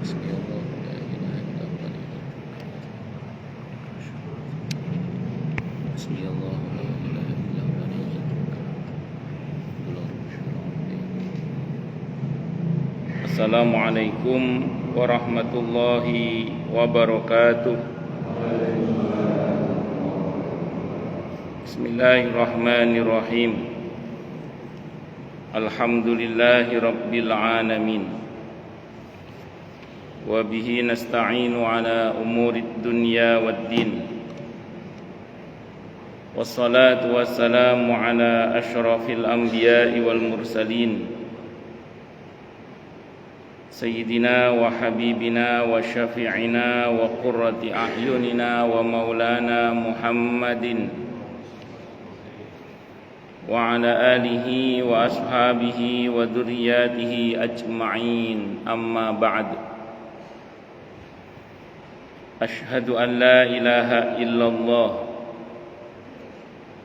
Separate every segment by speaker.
Speaker 1: حسبي الله لا إله إلا هو حسبي الله لا إله إلا هو Assalamualaikum warahmatullahi wabarakatuh. Bismillahirrahmanirrahim. Alhamdulillahi rabbil alamin. Wa bihi nasta'inu ala umurid dunya waddin. Wassalatu wassalamu ala asyrafil anbiya'i wal mursalin Sayyidina wa habibina wa syafi'ina wa qurrati a'yunina wa maulana Muhammadin wa ala alihi wa ashabihi wa dhurriyyatihi ajma'in, amma ba'd. Ashhadu an la ilaha illallah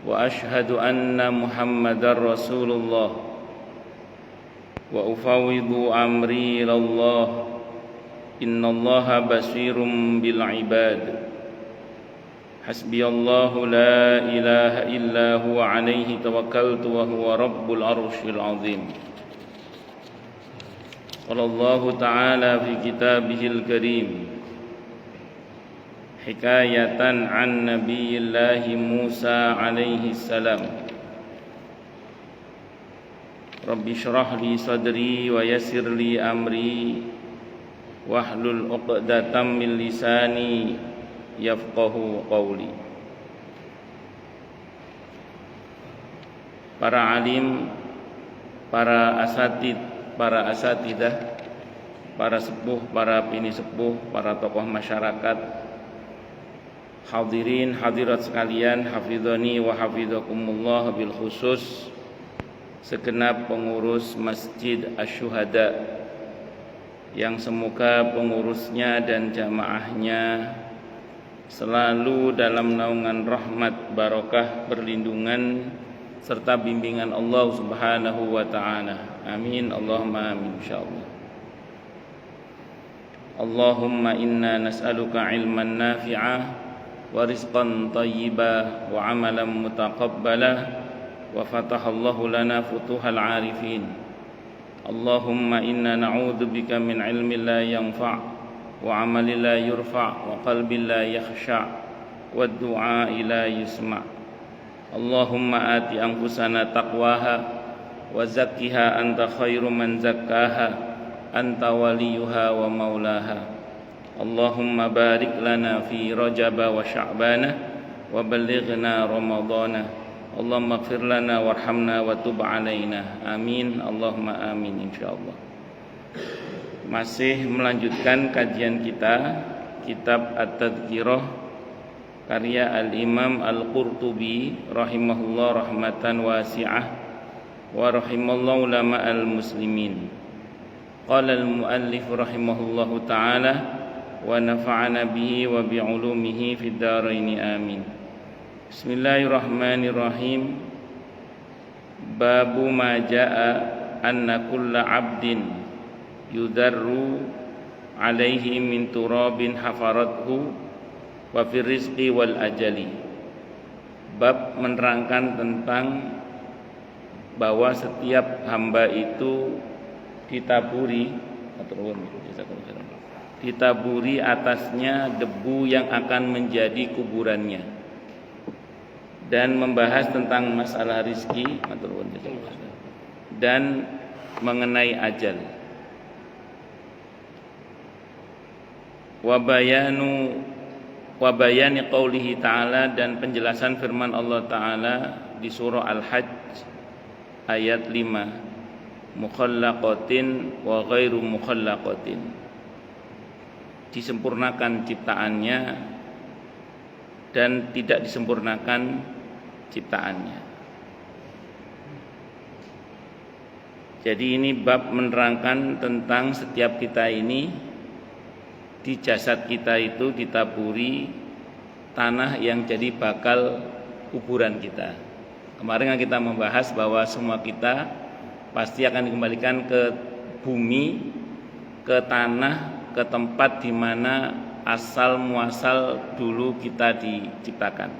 Speaker 1: wa ashhadu anna Muhammadar Rasulullah wa ufawwidu amri ilallah, innallaha basirun bil ibad. Hasbiyallahu la ilaha illa huwa alaihi tawakkaltu wa huwa rabbul arsyil azim. Qala Allah ta'ala fi kitabihil karim hikayatan an nabiyillahi Musa alaihi salam. Rabbi syrah li sadri wa yassir li amri wahlul 'uqdatam min lisani yafqahu qawli. Para alim, para asatid, para asatidah, para sepuh, para bini sepuh, para tokoh masyarakat, hadirin hadirat sekalian, hafizani wa hafizakumullah, bil khusus segenap pengurus Masjid Asy-Syuhada yang semoga pengurusnya dan jamaahnya selalu dalam naungan rahmat, barokah, perlindungan serta bimbingan Allah Subhanahu wa taala. Amin, Allahumma amin, insyaallah. Allahumma inna nas'aluka ilman nafi'ah wa rizqan thayyiba wa amalan mutaqabbala wa fatahallahu lana futuhal arifin. Allahumma inna na'udzubika min ilmin la yanfa' wa amalin la yurfa' wa qalbin la yakhsha' wa du'a la yusma'. Allahumma ati anfusana taqwaha wa zakkiha anta khairu man zakkaha anta waliyuha wa maulaha. Allahumma barik lana fi rajaba wa sya'bana wa ballighna ramadana. Allahumma ighfir lana warhamna wa tub alaina. Amin, Allahumma amin, insyaallah. Masih melanjutkan kajian kita kitab At-Tadhkirah karya Al-Imam Al-Qurtubi rahimahullah rahmatan wasi'ah wa rahimallahu ulama al-muslimin. Qala al-muallif rahimahullahu ta'ala wa nafa'ana bihi wa bi'ulumihi fid dharain, amin. Bismillahirrahmanirrahim. Babu ma jaa anna kulla 'abdin yudarru alaihi min turabin hafarathu wa fir rizqi wal ajali. Bab menerangkan tentang bahwa setiap hamba itu ditaburi atasnya debu yang akan menjadi kuburannya, dan membahas tentang masalah rizki dan mengenai ajal. Wa bayani qaulihi ta'ala, dan penjelasan firman Allah Ta'ala di surah Al-Hajj ayat 5, mukhallaqatin wa ghairu mukhallaqatin, disempurnakan ciptaannya dan tidak disempurnakan ciptaannya. Jadi ini bab menerangkan tentang setiap kita ini, di jasad kita itu ditaburi tanah yang jadi bakal kuburan kita. Kemarin kan kita membahas bahwa semua kita pasti akan dikembalikan ke bumi, ke tanah, ke tempat di mana asal muasal dulu kita diciptakan.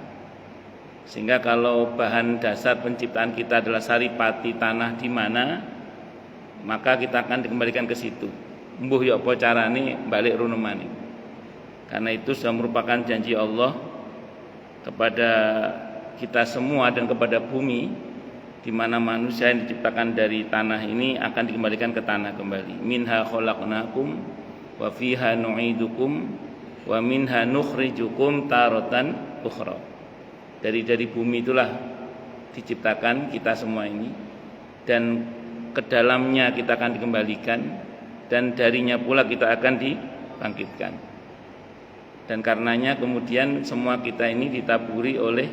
Speaker 1: Sehingga kalau bahan dasar penciptaan kita adalah saripati tanah di mana, maka kita akan dikembalikan ke situ. Mbuh ya apa carane balik rono maneh. Karena itu sudah merupakan janji Allah kepada kita semua dan kepada bumi, di mana manusia yang diciptakan dari tanah ini akan dikembalikan ke tanah kembali. Minha khalaqnakum wa fiha nu'idukum wa minha nukhrijukum taratan ukhra. Dari bumi itulah diciptakan kita semua ini, dan ke dalamnya kita akan dikembalikan, dan darinya pula kita akan dibangkitkan. Dan karenanya kemudian semua kita ini ditaburi oleh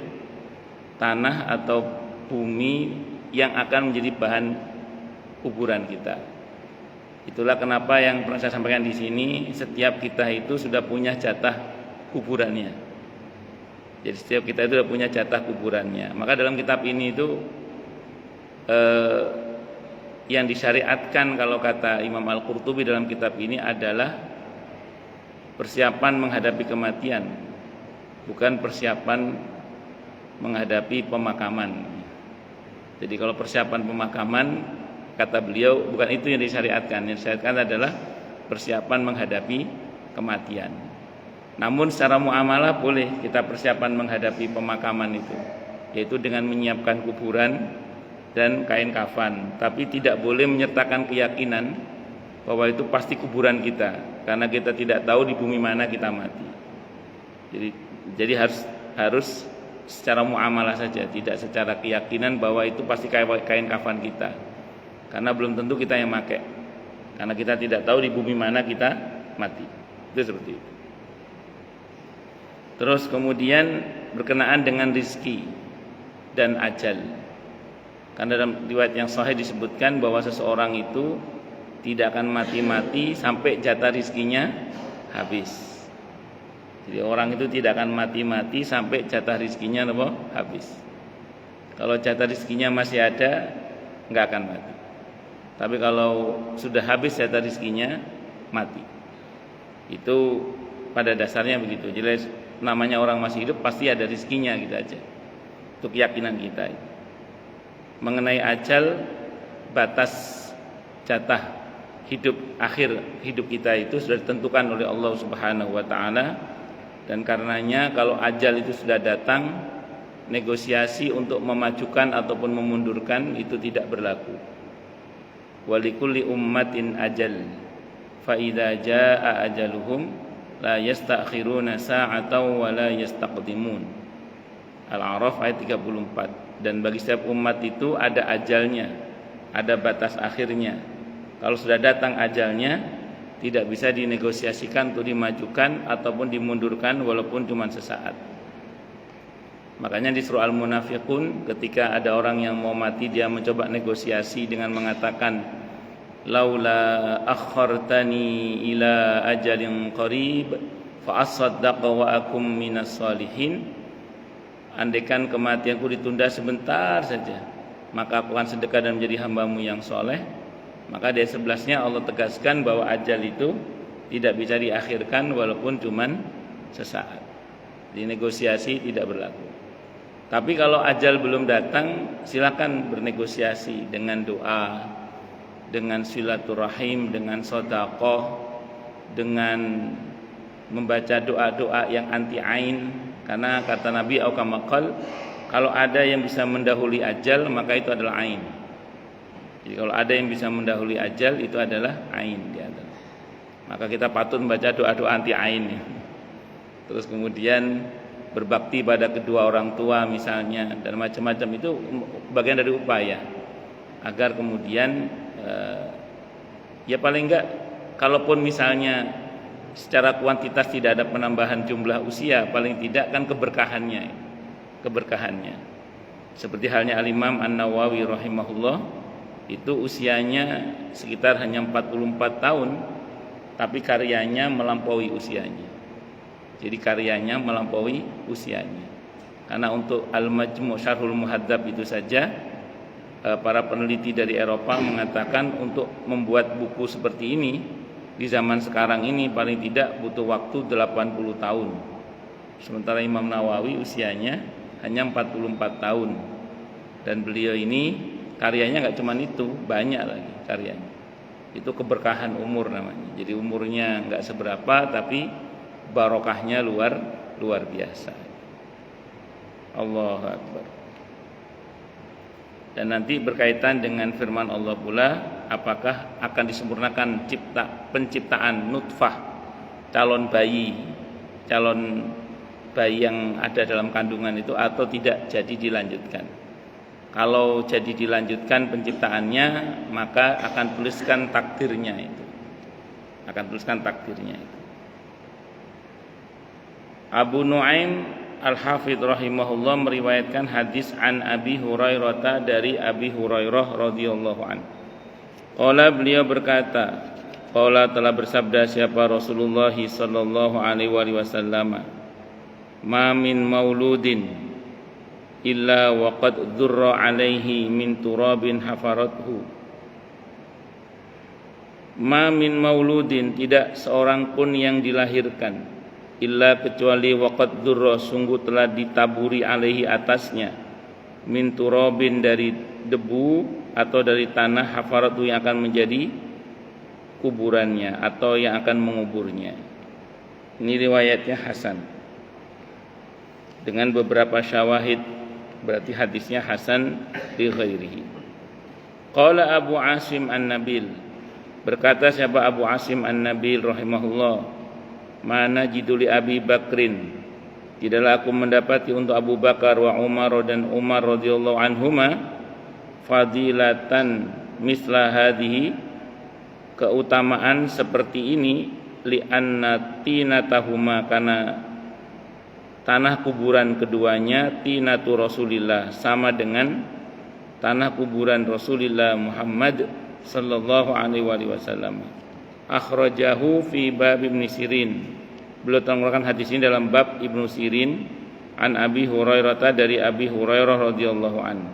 Speaker 1: tanah atau bumi yang akan menjadi bahan kuburan kita. Itulah kenapa yang pernah saya sampaikan di sini, setiap kita itu sudah punya jatah kuburannya. Jadi setiap kita itu sudah punya jatah kuburannya. Maka dalam kitab ini itu yang disyariatkan kalau kata Imam Al-Qurtubi dalam kitab ini adalah persiapan menghadapi kematian, bukan persiapan menghadapi pemakaman. Jadi kalau persiapan pemakaman, kata beliau, bukan itu yang disyariatkan. Yang disyariatkan adalah persiapan menghadapi kematian. Namun secara muamalah boleh kita persiapan menghadapi pemakaman itu, yaitu dengan menyiapkan kuburan dan kain kafan. Tapi tidak boleh menyertakan keyakinan bahwa itu pasti kuburan kita, karena kita tidak tahu di bumi mana kita mati. Jadi harus secara muamalah saja, tidak secara keyakinan bahwa itu pasti kain kafan kita, karena belum tentu kita yang pakai, karena kita tidak tahu di bumi mana kita mati. Itu seperti itu. Terus kemudian berkenaan dengan rizki dan ajal, karena dalam riwayat yang sahih disebutkan bahwa seseorang itu tidak akan mati-mati sampai jatah rizkinya habis. Jadi orang itu tidak akan mati-mati sampai jatah rizkinya habis. Kalau jatah rizkinya masih ada, nggak akan mati. Tapi kalau sudah habis jatah rizkinya, mati. Itu pada dasarnya begitu. Jadi namanya orang masih hidup pasti ada rizkinya, gitu aja. Itu keyakinan kita. Mengenai ajal, batas jatah akhir hidup kita itu sudah ditentukan oleh Allah Subhanahu wa taala, dan karenanya kalau ajal itu sudah datang, negosiasi untuk memajukan ataupun memundurkan itu tidak berlaku. Walikulli ummatin ajal fa idza jaa ajaluhum la yastakhiruna sa'atan wa la yastaqdimun. Al-A'raf ayat 34. Dan bagi setiap umat itu ada ajalnya, ada batas akhirnya. Kalau sudah datang ajalnya, tidak bisa dinegosiasikan untuk dimajukan ataupun dimundurkan walaupun cuma sesaat. Makanya di surah Al-Munafiqun, ketika ada orang yang mau mati, dia mencoba negosiasi dengan mengatakan, laula akhartani ila ajalin qarib fa asaddaqa wa akum minas salihin. Andaikan kematianku ditunda sebentar saja, maka aku akan sedekah dan menjadi hambamu yang soleh. Maka di 11-nya Allah tegaskan bahwa ajal itu tidak bisa diakhirkan walaupun cuman sesaat. Di negosiasi tidak berlaku. Tapi kalau ajal belum datang, silakan bernegosiasi dengan doa, dengan silaturahim, dengan sedekah, dengan membaca doa-doa yang anti ain. Karena kata Nabi aukamakal, kalau ada yang bisa mendahului ajal, maka itu adalah ain. Jadi kalau ada yang bisa mendahului ajal, itu adalah ain dia. Maka kita patut membaca doa-doa anti ain. Terus kemudian berbakti pada kedua orang tua misalnya, dan macam-macam, itu bagian dari upaya agar kemudian ya paling enggak, kalaupun misalnya secara kuantitas tidak ada penambahan jumlah usia, paling tidak kan keberkahannya. Seperti halnya Al-Imam An-Nawawi rahimahullah, itu usianya sekitar hanya 44 tahun, tapi karyanya melampaui usianya. Jadi karyanya melampaui usianya. Karena untuk Al-Majmu' Syarhul Muhadzab itu saja, para peneliti dari Eropa mengatakan untuk membuat buku seperti ini di zaman sekarang ini paling tidak butuh waktu 80 tahun. Sementara Imam Nawawi usianya hanya 44 tahun. Dan beliau ini karyanya nggak cuma itu, banyak lagi karyanya. Itu keberkahan umur namanya. Jadi umurnya nggak seberapa, tapi barokahnya luar biasa. Allahu Akbar. Dan nanti berkaitan dengan firman Allah pula, apakah akan disempurnakan penciptaan nutfah, calon bayi yang ada dalam kandungan itu, atau tidak jadi dilanjutkan. Kalau jadi dilanjutkan penciptaannya, maka akan tuliskan takdirnya itu. Abu Nuaim Al-Hafidh rahimahullah meriwayatkan hadis an Abi Hurairah dari Abi Hurairah radhiyallahu anhu. Qala, beliau berkata, qala, telah bersabda siapa Rasulullah sallallahu alaihi wasallam, ma min mauludin illa waqad dzurra alaihi min turabin hafarathu. Ma min mauludin, tidak seorang pun yang dilahirkan, illa kecuali waqad dzurra, sungguh telah ditaburi alaihi atasnya, min turabin, dari debu atau dari tanah, hafarathu yang akan menjadi kuburannya atau yang akan menguburnya. Ini riwayatnya hasan dengan beberapa syawahid, berarti hadisnya hasan li ghairihi. Qala Abu Asim An-Nabil, berkata siapa Abu Asim An-Nabil rahimahullah, mana jiduli Abi Bakrin, tidaklah aku mendapati untuk Abu Bakar wa Umar dan Umar radhiyallahu anhuma, fadilatan misla hadhihi, keutamaan seperti ini, li anna tinatahuma, karena tanah kuburan keduanya, tinatu Rasulillah, sama dengan tanah kuburan Rasulullah Muhammad sallallahu alaihi wasallam. Akhrajahu fi bab Ibnu Sirin, beliau mengeluarkan hadis ini dalam bab Ibnu Sirin, an Abi Hurairah, dari Abi Hurairah radhiyallahu anhu.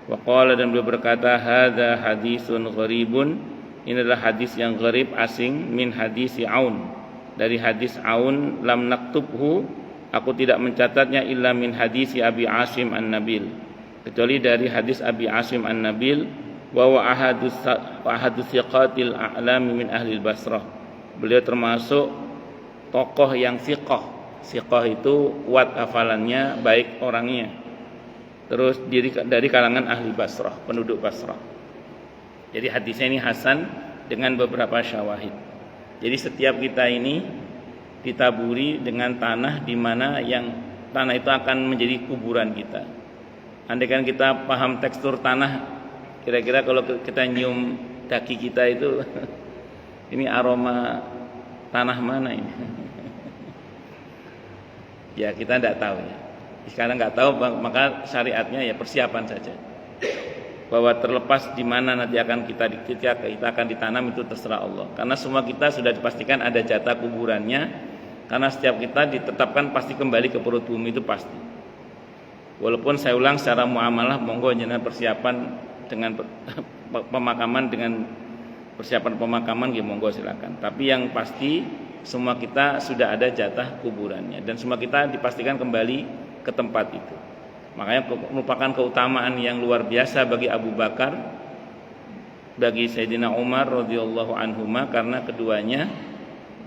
Speaker 1: Wa qala, dan beliau berkata, hadza hadisun gharibun, ini adalah hadis yang gharib, asing, min hadisi Aun, dari hadis Aun, lam naktubhu, aku tidak mencatatnya, illa min hadisi Abi Asim An-Nabil, kecuali dari hadis Abi Asim An-Nabil, wa ahadus thiqatil a'lami min ahli Basrah, beliau termasuk tokoh yang thiqah. Thiqah itu kuat hafalannya, baik orangnya. Terus dari kalangan ahli Basrah, penduduk Basrah. Jadi hadisnya ini hasan dengan beberapa syawahid. Jadi setiap kita ini ditaburi dengan tanah, di mana yang tanah itu akan menjadi kuburan kita. Andaikan kita paham tekstur tanah, kira-kira kalau kita nyium kaki kita itu ini aroma tanah mana ini? Ya kita tidak tahu ya. Sekarang nggak tahu, maka syariatnya ya persiapan saja. Bahwa terlepas di mana nanti akan kita akan ditanam, itu terserah Allah. Karena semua kita sudah dipastikan ada jatah kuburannya. Karena setiap kita ditetapkan pasti kembali ke perut bumi, itu pasti. Walaupun saya ulang, secara muamalah monggo jangan persiapan dengan pemakaman, dengan persiapan pemakaman ya monggo silakan. Tapi yang pasti semua kita sudah ada jatah kuburannya, dan semua kita dipastikan kembali ke tempat itu. Makanya merupakan keutamaan yang luar biasa bagi Abu Bakar, bagi Sayyidina Umar radhiyallahu anhuma, karena keduanya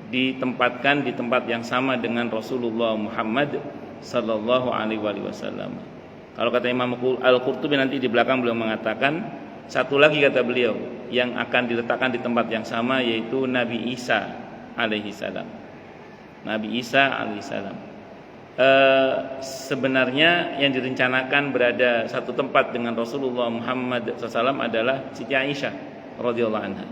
Speaker 1: ditempatkan di tempat yang sama dengan Rasulullah Muhammad sallallahu alaihi wasallam. Kalau kata Imam Al-Qurtubi nanti di belakang beliau mengatakan, satu lagi kata beliau yang akan diletakkan di tempat yang sama, yaitu Nabi Isa alaihi salam. Nabi Isa alaihi salam. Sebenarnya yang direncanakan berada satu tempat dengan Rasulullah Muhammad SAW adalah Siti Aisyah radhiyallahu anha.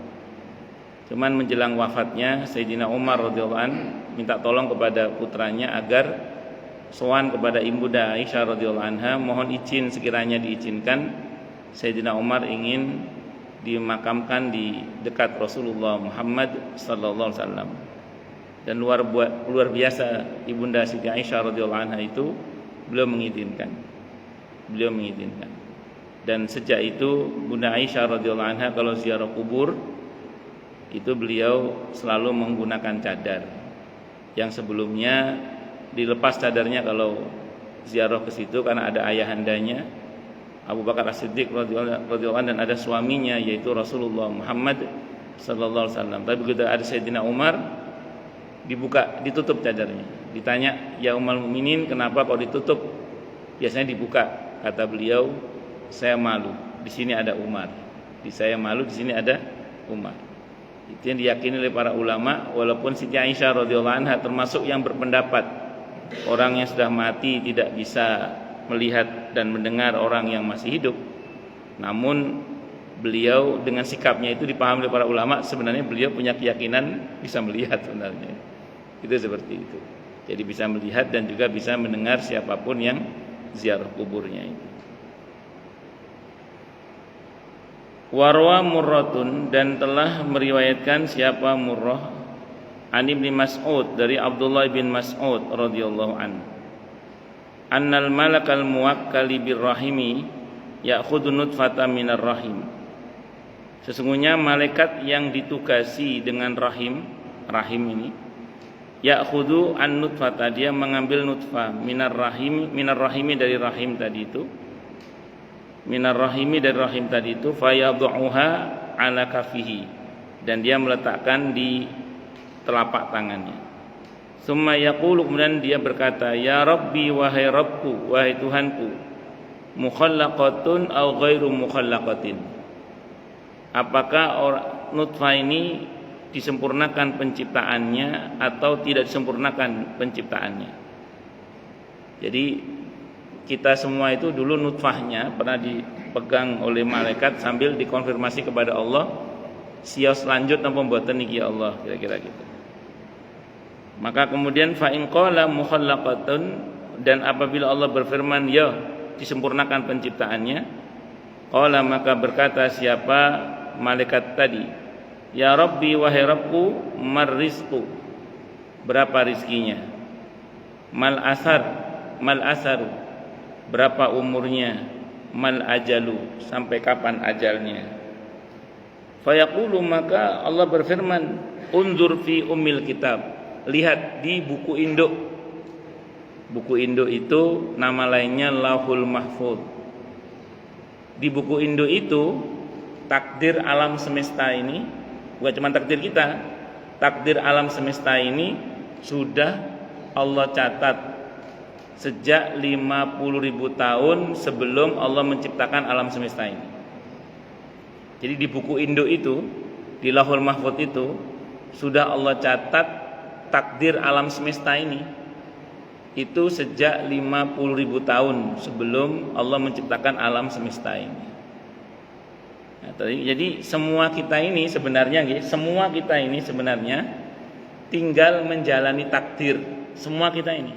Speaker 1: Cuman menjelang wafatnya Sayyidina Umar radhiyallahu an minta tolong kepada putranya agar sowan kepada Ibunda Aisyah radhiyallahu anha, mohon izin, sekiranya diizinkan Sayyidina Umar ingin dimakamkan di dekat Rasulullah Muhammad sallallahu alaihi wasallam. Dan luar biasa Ibunda Siti Aisyah radhiyallahu anha itu beliau mengizinkan. Dan sejak itu Bunda Aisyah radhiyallahu anha kalau ziarah kubur itu beliau selalu menggunakan cadar. Yang sebelumnya dilepas cadarnya kalau ziarah ke situ karena ada ayahandanya Abu Bakar As-Siddiq radhiyallahu anhu dan ada suaminya yaitu Rasulullah Muhammad sallallahu alaihi wasallam. Tapi begitu ada Sayyidina Umar ditutup cadarnya. Ditanya, "Ya Ummul Mukminin, kenapa kok ditutup?" Biasanya dibuka. Kata beliau, "Saya malu. Di sini ada Umar. Saya malu, di sini ada Umar." Itu yang diyakini oleh para ulama, walaupun Siti Aisyah radhiyallahu anha termasuk yang berpendapat orang yang sudah mati tidak bisa melihat dan mendengar orang yang masih hidup. Namun beliau dengan sikapnya itu dipahami oleh para ulama, sebenarnya beliau punya keyakinan bisa melihat sebenarnya. Itu seperti itu. Jadi bisa melihat dan juga bisa mendengar siapapun yang ziarah kuburnya itu. Warwa Murratun, dan telah meriwayatkan siapa Murrah an Ibnu Mas'ud dari Abdullah bin Mas'ud radhiyallahu anhu. Annal malakal muwakkali birrahimi ya'khudhu nutfatan minar rahim. Sesungguhnya malaikat yang ditugasi dengan rahim ini ya'khudhu an nutfata, dia mengambil nutfah minar rahimi dari rahim tadi itu. Minar rahimi dari rahim tadi itu fayadhuha ala kafihi, dan dia meletakkan di telapak tangannya. Summa yaqulu, kemudian dia berkata, "Ya Rabbi, wahai Rabbku, wahai Tuhanku, mukhallaqatun aw ghairu mukhallaqatin." Apakah nutfah ini disempurnakan penciptaannya atau tidak disempurnakan penciptaannya? Jadi kita semua itu dulu nutfahnya pernah dipegang oleh malaikat sambil dikonfirmasi kepada Allah, sios lanjut napa mboten niki ya Allah, kira-kira gitu. Maka kemudian fa in qala mukhallaqatun, dan apabila Allah berfirman ya disempurnakan penciptaannya, qala, maka berkata siapa malaikat tadi, ya Rabbi, wahai Rabbku, marrizqu, berapa rizkinya, mal asaru, berapa umurnya, mal ajalu, sampai kapan ajalnya. Fayaqulu, maka Allah berfirman, unzur fi ummil kitab, lihat di buku induk. Buku induk itu nama lainnya Lauhul Mahfuz. Di buku induk itu takdir alam semesta ini, bukan cuma takdir kita, takdir alam semesta ini sudah Allah catat sejak 50.000 tahun sebelum Allah menciptakan alam semesta ini. Jadi di buku induk itu, di Lauhul Mahfuz itu sudah Allah catat takdir alam semesta ini itu sejak 50.000 tahun sebelum Allah menciptakan alam semesta ini. Nah, jadi semua kita ini sebenarnya tinggal menjalani takdir. Semua kita ini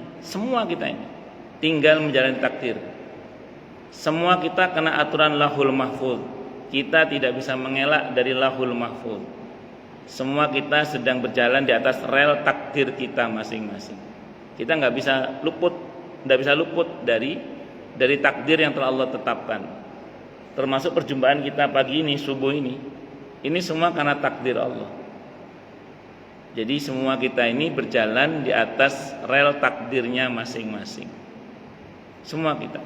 Speaker 1: tinggal menjalani takdir. Semua kita kena aturan Lauhul Mahfuz. Kita tidak bisa mengelak dari Lauhul Mahfuz. Semua kita sedang berjalan di atas rel takdir kita masing-masing. Kita nggak bisa luput dari takdir yang telah Allah tetapkan. Termasuk perjumpaan kita pagi ini, subuh ini semua karena takdir Allah. Jadi semua kita ini berjalan di atas rel takdirnya masing-masing. Semua kita.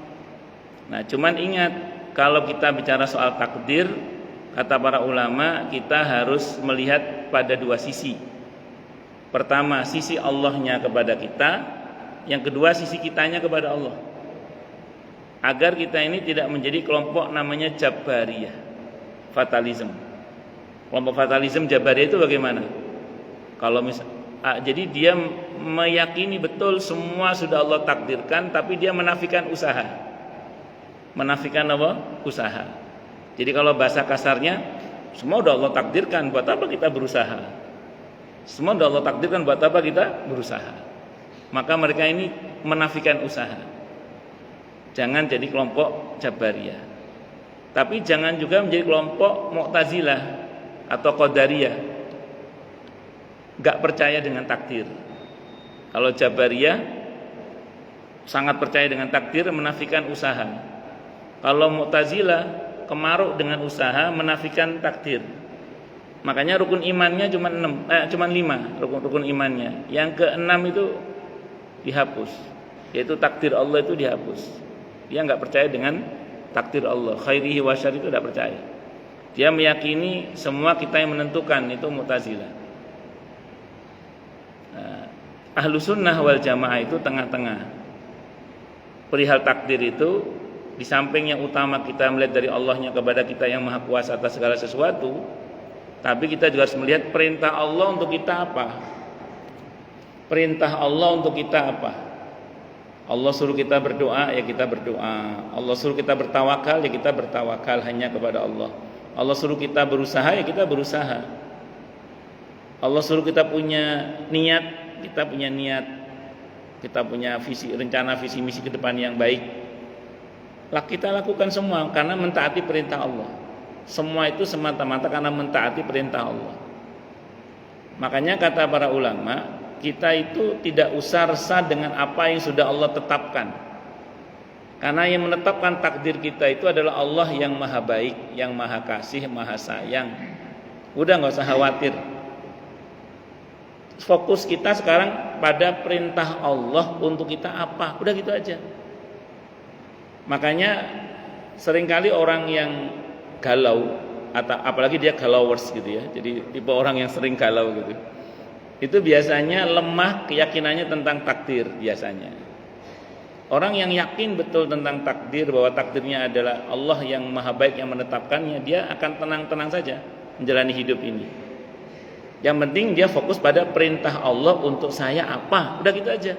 Speaker 1: Nah, cuman ingat, kalau kita bicara soal takdir, kata para ulama, kita harus melihat pada dua sisi. Pertama, sisi Allahnya kepada kita. Yang kedua, sisi kitanya kepada Allah. Agar kita ini tidak menjadi kelompok namanya Jabariyah, fatalism. Kelompok fatalism Jabariyah itu bagaimana? Kalau jadi dia meyakini betul semua sudah Allah takdirkan, tapi dia menafikan usaha. Menafikan apa? Usaha. Jadi kalau bahasa kasarnya, semua sudah Allah takdirkan, buat apa kita berusaha? Semua sudah Allah takdirkan, buat apa kita berusaha? Maka mereka ini menafikan usaha. Jangan jadi kelompok Jabariyah. Tapi jangan juga menjadi kelompok Mu'tazilah atau Qadariyah, gak percaya dengan takdir. Kalau Jabariyah sangat percaya dengan takdir, menafikan usaha. Kalau Mu'tazilah kemaruk dengan usaha, menafikan takdir. Makanya rukun imannya cuma 5 rukun imannya. Yang ke-6 itu dihapus, yaitu takdir Allah itu dihapus. Dia enggak percaya dengan takdir Allah, khairihi wa syarrihi, itu tidak percaya. Dia meyakini semua kita yang menentukan, itu Mu'tazilah. Ahlu sunnah wal jamaah itu tengah-tengah. Perihal takdir itu, di samping yang utama kita melihat dari Allahnya kepada kita yang maha kuasa atas segala sesuatu, tapi kita juga harus melihat perintah Allah untuk kita apa. Perintah Allah untuk kita apa? Allah suruh kita berdoa, ya kita berdoa. Allah suruh kita bertawakal, ya kita bertawakal hanya kepada Allah. Allah suruh kita berusaha, ya kita berusaha. Allah suruh kita punya niat, kita punya niat. Kita punya visi, rencana, visi, misi ke depan yang baik. Kita lakukan semua karena mentaati perintah Allah. Semua itu semata-mata karena mentaati perintah Allah. Makanya kata para ulama, kita itu tidak usah resah dengan apa yang sudah Allah tetapkan. Karena yang menetapkan takdir kita itu adalah Allah yang maha baik, yang maha kasih, maha sayang. Udah gak usah khawatir. Fokus kita sekarang pada perintah Allah untuk kita apa. Udah gitu aja. Makanya seringkali orang yang galau, atau apalagi dia galauers gitu ya, jadi tipe orang yang sering galau gitu, itu biasanya lemah keyakinannya tentang takdir. Biasanya orang yang yakin betul tentang takdir, bahwa takdirnya adalah Allah yang maha baik yang menetapkannya, dia akan tenang-tenang saja menjalani hidup ini. Yang penting dia fokus pada perintah Allah untuk saya apa, udah gitu aja.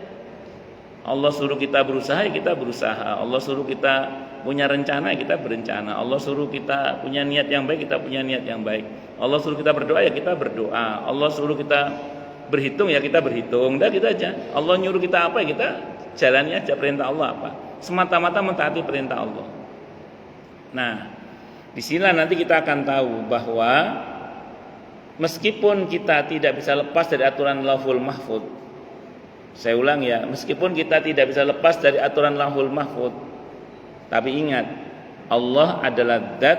Speaker 1: Allah suruh kita berusaha, ya kita berusaha. Allah suruh kita punya rencana, ya kita berencana. Allah suruh kita punya niat yang baik, kita punya niat yang baik. Allah suruh kita berdoa, ya kita berdoa. Allah suruh kita berhitung, ya kita berhitung. Udah gitu aja. Allah nyuruh kita apa, ya kita jalani aja perintah Allah apa. Semata-mata mentaati perintah Allah. Nah, disinilah nanti kita akan tahu bahwa meskipun kita tidak bisa lepas dari aturan Lauhul Mahfuz. Saya ulang ya, meskipun kita tidak bisa lepas dari aturan Lauhul Mahfuz, tapi ingat, Allah adalah zat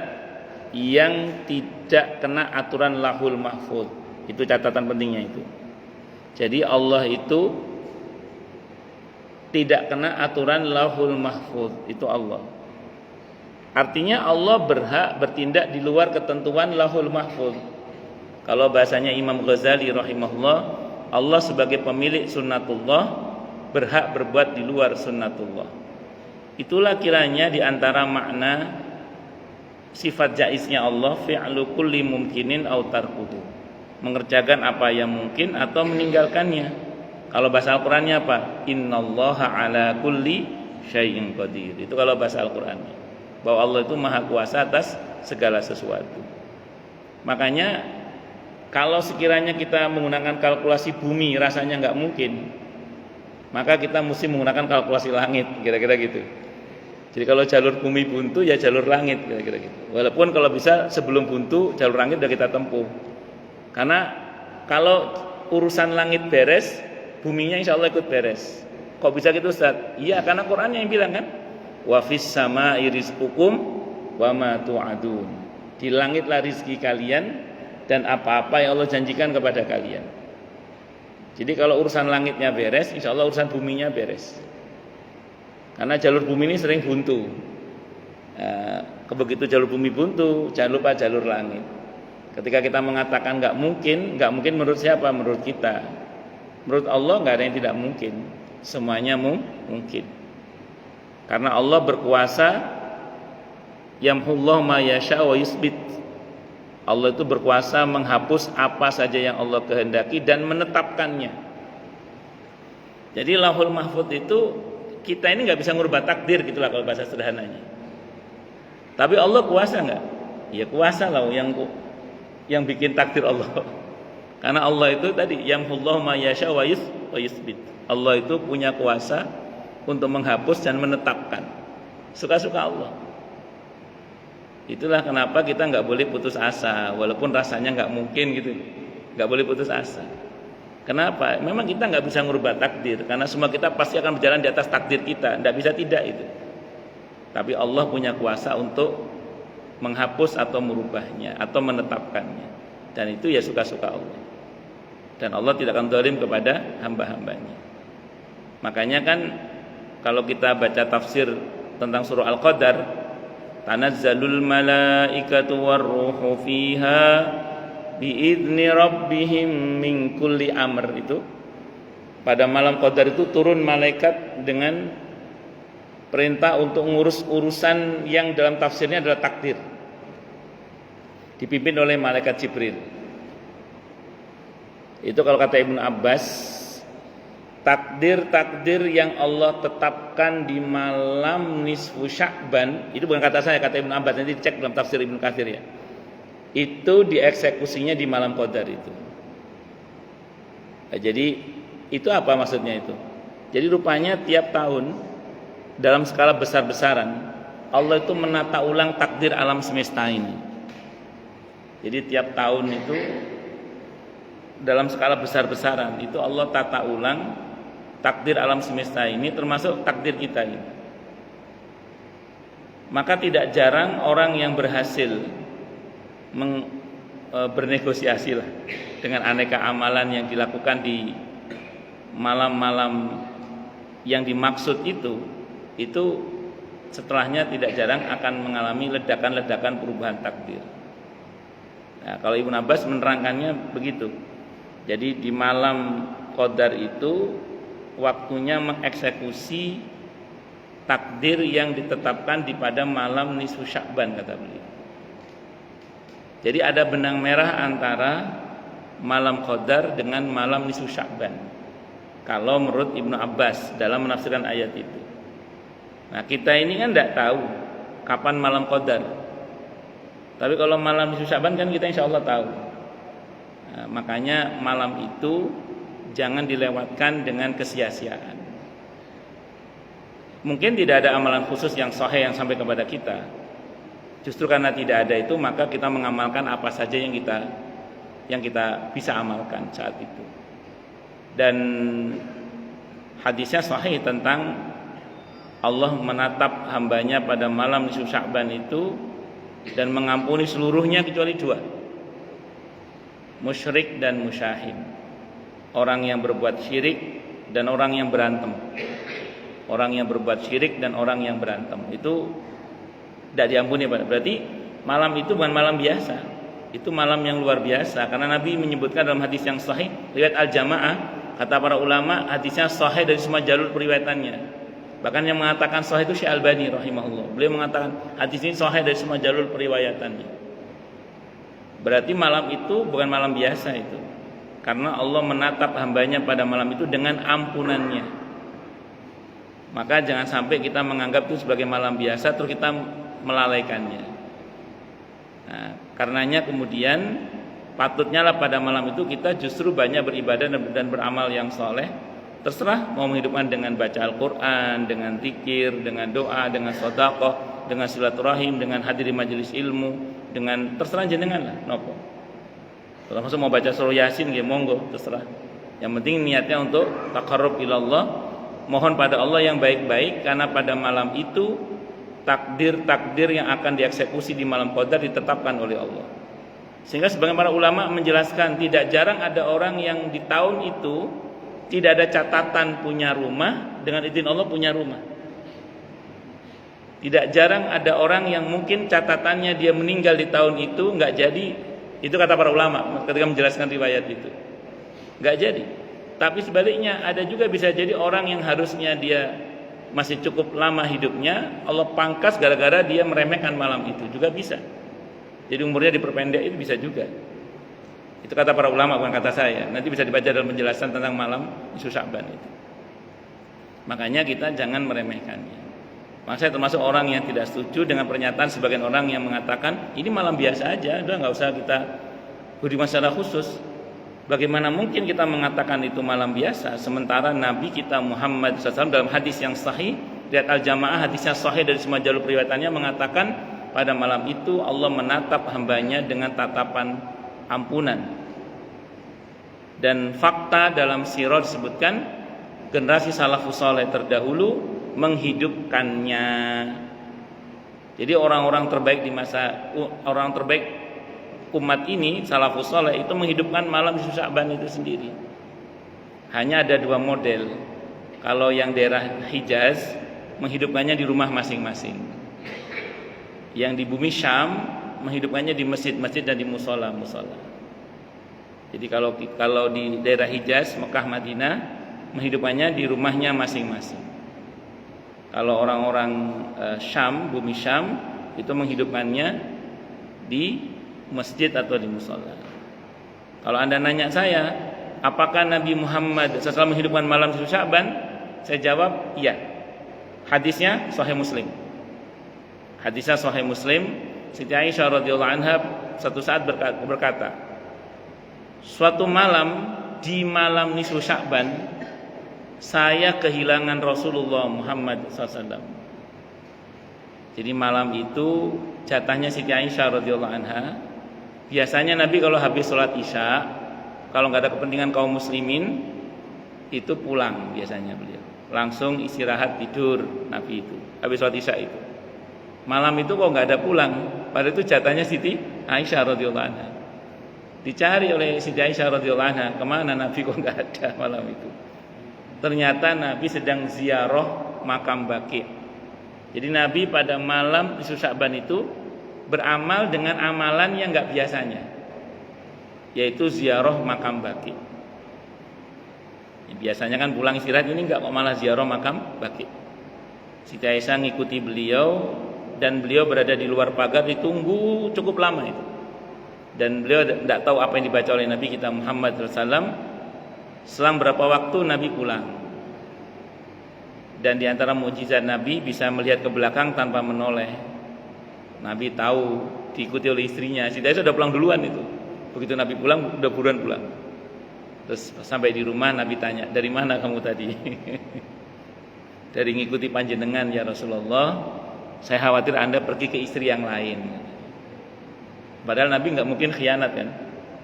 Speaker 1: yang tidak kena aturan Lauhul Mahfuz. Itu catatan pentingnya itu. Jadi Allah itu tidak kena aturan Lauhul Mahfuz, itu Allah. Artinya Allah berhak bertindak di luar ketentuan Lauhul Mahfuz. Kalau bahasanya Imam Ghazali rahimahullah, Allah sebagai pemilik sunnatullah berhak berbuat di luar sunnatullah. Itulah kiranya di antara makna sifat jaiznya Allah, fi'lu kulli mumkinin aw tarkuhu, mengerjakan apa yang mungkin atau meninggalkannya. Kalau bahasa Al-Qur'annya apa? Innallaha ala kulli syai'in qadir. Itu kalau bahasa Al-Qur'annya, bahwa Allah itu maha kuasa atas segala sesuatu. Makanya kalau sekiranya kita menggunakan kalkulasi bumi rasanya nggak mungkin, maka kita mesti menggunakan kalkulasi langit, kira-kira gitu. Jadi kalau jalur bumi buntu, ya jalur langit, kira-kira gitu. Walaupun kalau bisa sebelum buntu, jalur langit sudah kita tempuh. Karena kalau urusan langit beres, buminya insya Allah ikut beres. Kok bisa gitu Ustaz? Iya, karena Qurannya yang bilang kan, wa fis samaa'i rizqukum wa ma tu'adun. Di langitlah rizki kalian dan apa-apa yang Allah janjikan kepada kalian. Jadi kalau urusan langitnya beres, insya Allah urusan buminya beres. Karena jalur bumi ini sering buntu. Begitu jalur bumi buntu, jangan lupa jalur langit. Ketika kita mengatakan nggak mungkin menurut siapa? Menurut kita. Menurut Allah nggak ada yang tidak mungkin. Semuanya mungkin. Karena Allah berkuasa, yamhullahu ma yasha wa yusbit. Allah itu berkuasa menghapus apa saja yang Allah kehendaki dan menetapkannya. Jadi Lauhul Mahfuz itu kita ini nggak bisa ngubah takdir, gitulah kalau bahasa sederhananya. Tapi Allah kuasa nggak? Ya kuasa lah yang bikin takdir Allah. Karena Allah itu tadi yamhullahu ma yasha wa yusbit. Allah itu punya kuasa untuk menghapus dan menetapkan. Suka-suka Allah. Itulah kenapa kita nggak boleh putus asa, walaupun rasanya nggak mungkin gitu, nggak boleh putus asa. Kenapa? Memang kita nggak bisa merubah takdir, karena semua kita pasti akan berjalan di atas takdir kita, nggak bisa tidak itu. Tapi Allah punya kuasa untuk menghapus atau merubahnya atau menetapkannya. Dan itu ya suka-suka Allah. Dan Allah tidak akan zalim kepada hamba-hambanya. Makanya kan kalau kita baca tafsir tentang surah Al-Qadar, tanazzalul malaikatu warruhu fiha biizni rabbihim min kulli amr, itu pada malam Qadar itu turun malaikat dengan perintah untuk ngurus urusan yang dalam tafsirnya adalah takdir, dipimpin oleh malaikat Jibril. Itu kalau kata Ibnu Abbas, takdir-takdir yang Allah tetapkan di malam nisfu Sya'ban, itu bukan kata saya, kata Ibnu Abbas, nanti dicek dalam tafsir Ibnu Katsir ya. Itu dieksekusinya di malam Qadar itu. Nah, jadi itu apa maksudnya itu? Jadi rupanya tiap tahun dalam skala besar-besaran Allah itu menata ulang takdir alam semesta ini. Jadi tiap tahun itu dalam skala besar-besaran itu Allah tata ulang takdir alam semesta ini, termasuk takdir kita ini. Maka tidak jarang orang yang berhasil bernegosiasi lah dengan aneka amalan yang dilakukan di malam-malam yang dimaksud itu setelahnya tidak jarang akan mengalami ledakan-ledakan perubahan takdir. Nah, kalau Ibnu Abbas menerangkannya begitu. Jadi di malam Qadar itu waktunya mengeksekusi takdir yang ditetapkan di pada malam nisfu Sya'ban, kata beliau. Jadi ada benang merah antara malam Qadar dengan malam nisfu Sya'ban, kalau menurut Ibnu Abbas dalam menafsirkan ayat itu. Nah, kita ini kan tidak tahu kapan malam Qadar. Tapi kalau malam nisfu Sya'ban kan kita insya Allah tahu. Nah, makanya malam itu jangan dilewatkan dengan kesia-siaan. Mungkin tidak ada amalan khusus yang sahih yang sampai kepada kita. Justru karena tidak ada itu, maka kita mengamalkan apa saja yang kita bisa amalkan saat itu. Dan hadisnya sahih tentang Allah menatap hambanya pada malam nisfu Sya'ban itu dan mengampuni seluruhnya kecuali dua, musyrik dan musyahid. Orang yang berbuat syirik dan orang yang berantem. Orang yang berbuat syirik dan orang yang berantem itu tidak diampuni. Berarti malam itu bukan malam biasa, itu malam yang luar biasa. Karena Nabi menyebutkan dalam hadis yang sahih riwayat Al-Jamaah, kata para ulama hadisnya sahih dari semua jalur periwayatannya. Bahkan yang mengatakan sahih itu Syekh Albani rahimahullah. Beliau mengatakan hadis ini sahih dari semua jalur periwayatannya. Berarti malam itu bukan malam biasa itu. Karena Allah menatap hambanya pada malam itu dengan ampunannya. Maka jangan sampai kita menganggap itu sebagai malam biasa terus kita melalaikannya. Nah, karenanya kemudian patutnya lah pada malam itu kita justru banyak beribadah dan beramal yang soleh. Terserah mau menghidupkan dengan baca Al-Quran, dengan zikir, dengan doa, dengan sedekah, dengan silaturahim, dengan hadir di majelis ilmu, dengan terserah jenengan lah, nopo. Kalau maksud mau baca surah Yasin, ya monggo, terserah. Yang penting niatnya untuk taqarrub ilallah, mohon pada Allah yang baik-baik, karena pada malam itu takdir-takdir yang akan dieksekusi di malam Qadar ditetapkan oleh Allah. Sehingga sebagian para ulama menjelaskan tidak jarang ada orang yang di tahun itu tidak ada catatan punya rumah, dengan izin Allah punya rumah. Tidak jarang ada orang yang mungkin catatannya dia meninggal di tahun itu nggak jadi. Itu kata para ulama ketika menjelaskan riwayat itu, nggak jadi. Tapi sebaliknya ada juga bisa jadi orang yang harusnya dia masih cukup lama hidupnya, Allah pangkas gara-gara dia meremehkan malam itu, juga bisa. Jadi umurnya diperpendek, itu bisa juga. Itu kata para ulama, bukan kata saya. Nanti bisa dibaca dalam penjelasan tentang malam nisfu Sya'ban itu. Makanya kita jangan meremehkannya. Maka saya termasuk orang yang tidak setuju dengan pernyataan sebagian orang yang mengatakan ini malam biasa aja, udah nggak usah kita beri masalah khusus. Bagaimana mungkin kita mengatakan itu malam biasa, sementara Nabi kita Muhammad SAW dalam hadis yang sahih, riwayat Al-Jamaah, hadisnya sahih dari semua jalur periwayatannya, mengatakan pada malam itu Allah menatap hambanya dengan tatapan ampunan. Dan fakta dalam sirah disebutkan generasi salafus saleh terdahulu menghidupkannya. Jadi orang-orang terbaik di masa orang terbaik umat ini salafus saleh itu menghidupkan malam nisfu Sya'ban itu sendiri. Hanya ada dua model. Kalau yang daerah Hijaz menghidupkannya di rumah masing-masing. Yang di bumi Syam menghidupkannya di masjid-masjid dan di musola-musola. Jadi kalau di daerah Hijaz, Mekah, Madinah menghidupkannya di rumahnya masing-masing. Kalau orang-orang Syam, bumi Syam itu menghidupkannya di masjid atau di musola. Kalau Anda nanya saya, apakah Nabi Muhammad SAW menghidupkan malam nisfu Sya'ban? Saya jawab, iya. Hadisnya Sahih Muslim. Hadisnya Sahih Muslim. Siti Aisyah radhiyallahu anha satu saat berkata, suatu malam di malam nisfu Sya'ban saya kehilangan Rasulullah Muhammad SAW. Jadi malam itu jatahnya Siti Aisyah radhiyallahu anha. Biasanya Nabi kalau habis sholat Isya, kalau nggak ada kepentingan kaum muslimin, itu pulang biasanya beliau. Langsung istirahat tidur Nabi itu habis sholat Isya itu. Malam itu kok nggak ada pulang, padahal itu jatahnya Siti Aisyah radhiyallahu anha. Dicari oleh Siti Aisyah radhiyallahu anha, kemana Nabi kok nggak ada malam itu. Ternyata Nabi sedang ziarah makam Baqi'. Jadi Nabi pada malam nisfu Sya'ban itu beramal dengan amalan yang enggak biasanya, yaitu ziarah makam Baqi'. Biasanya kan pulang istirahat, ini enggak, kok malah ziarah makam Baqi'. Siti Aisyah ngikuti beliau dan beliau berada di luar pagar, ditunggu cukup lama itu. Dan beliau tidak tahu apa yang dibaca oleh Nabi kita Muhammad SAW. Selang berapa waktu Nabi pulang. Dan di antara mukjizat Nabi bisa melihat ke belakang tanpa menoleh. Nabi tahu diikuti oleh istrinya. Siti Aisyah sudah pulang duluan itu. Begitu Nabi pulang, udah buruan pulang. Terus sampai di rumah Nabi tanya, dari mana kamu tadi? Dari ngikuti panjenengan ya Rasulullah. Saya khawatir Anda pergi ke istri yang lain. Padahal Nabi nggak mungkin khianat kan?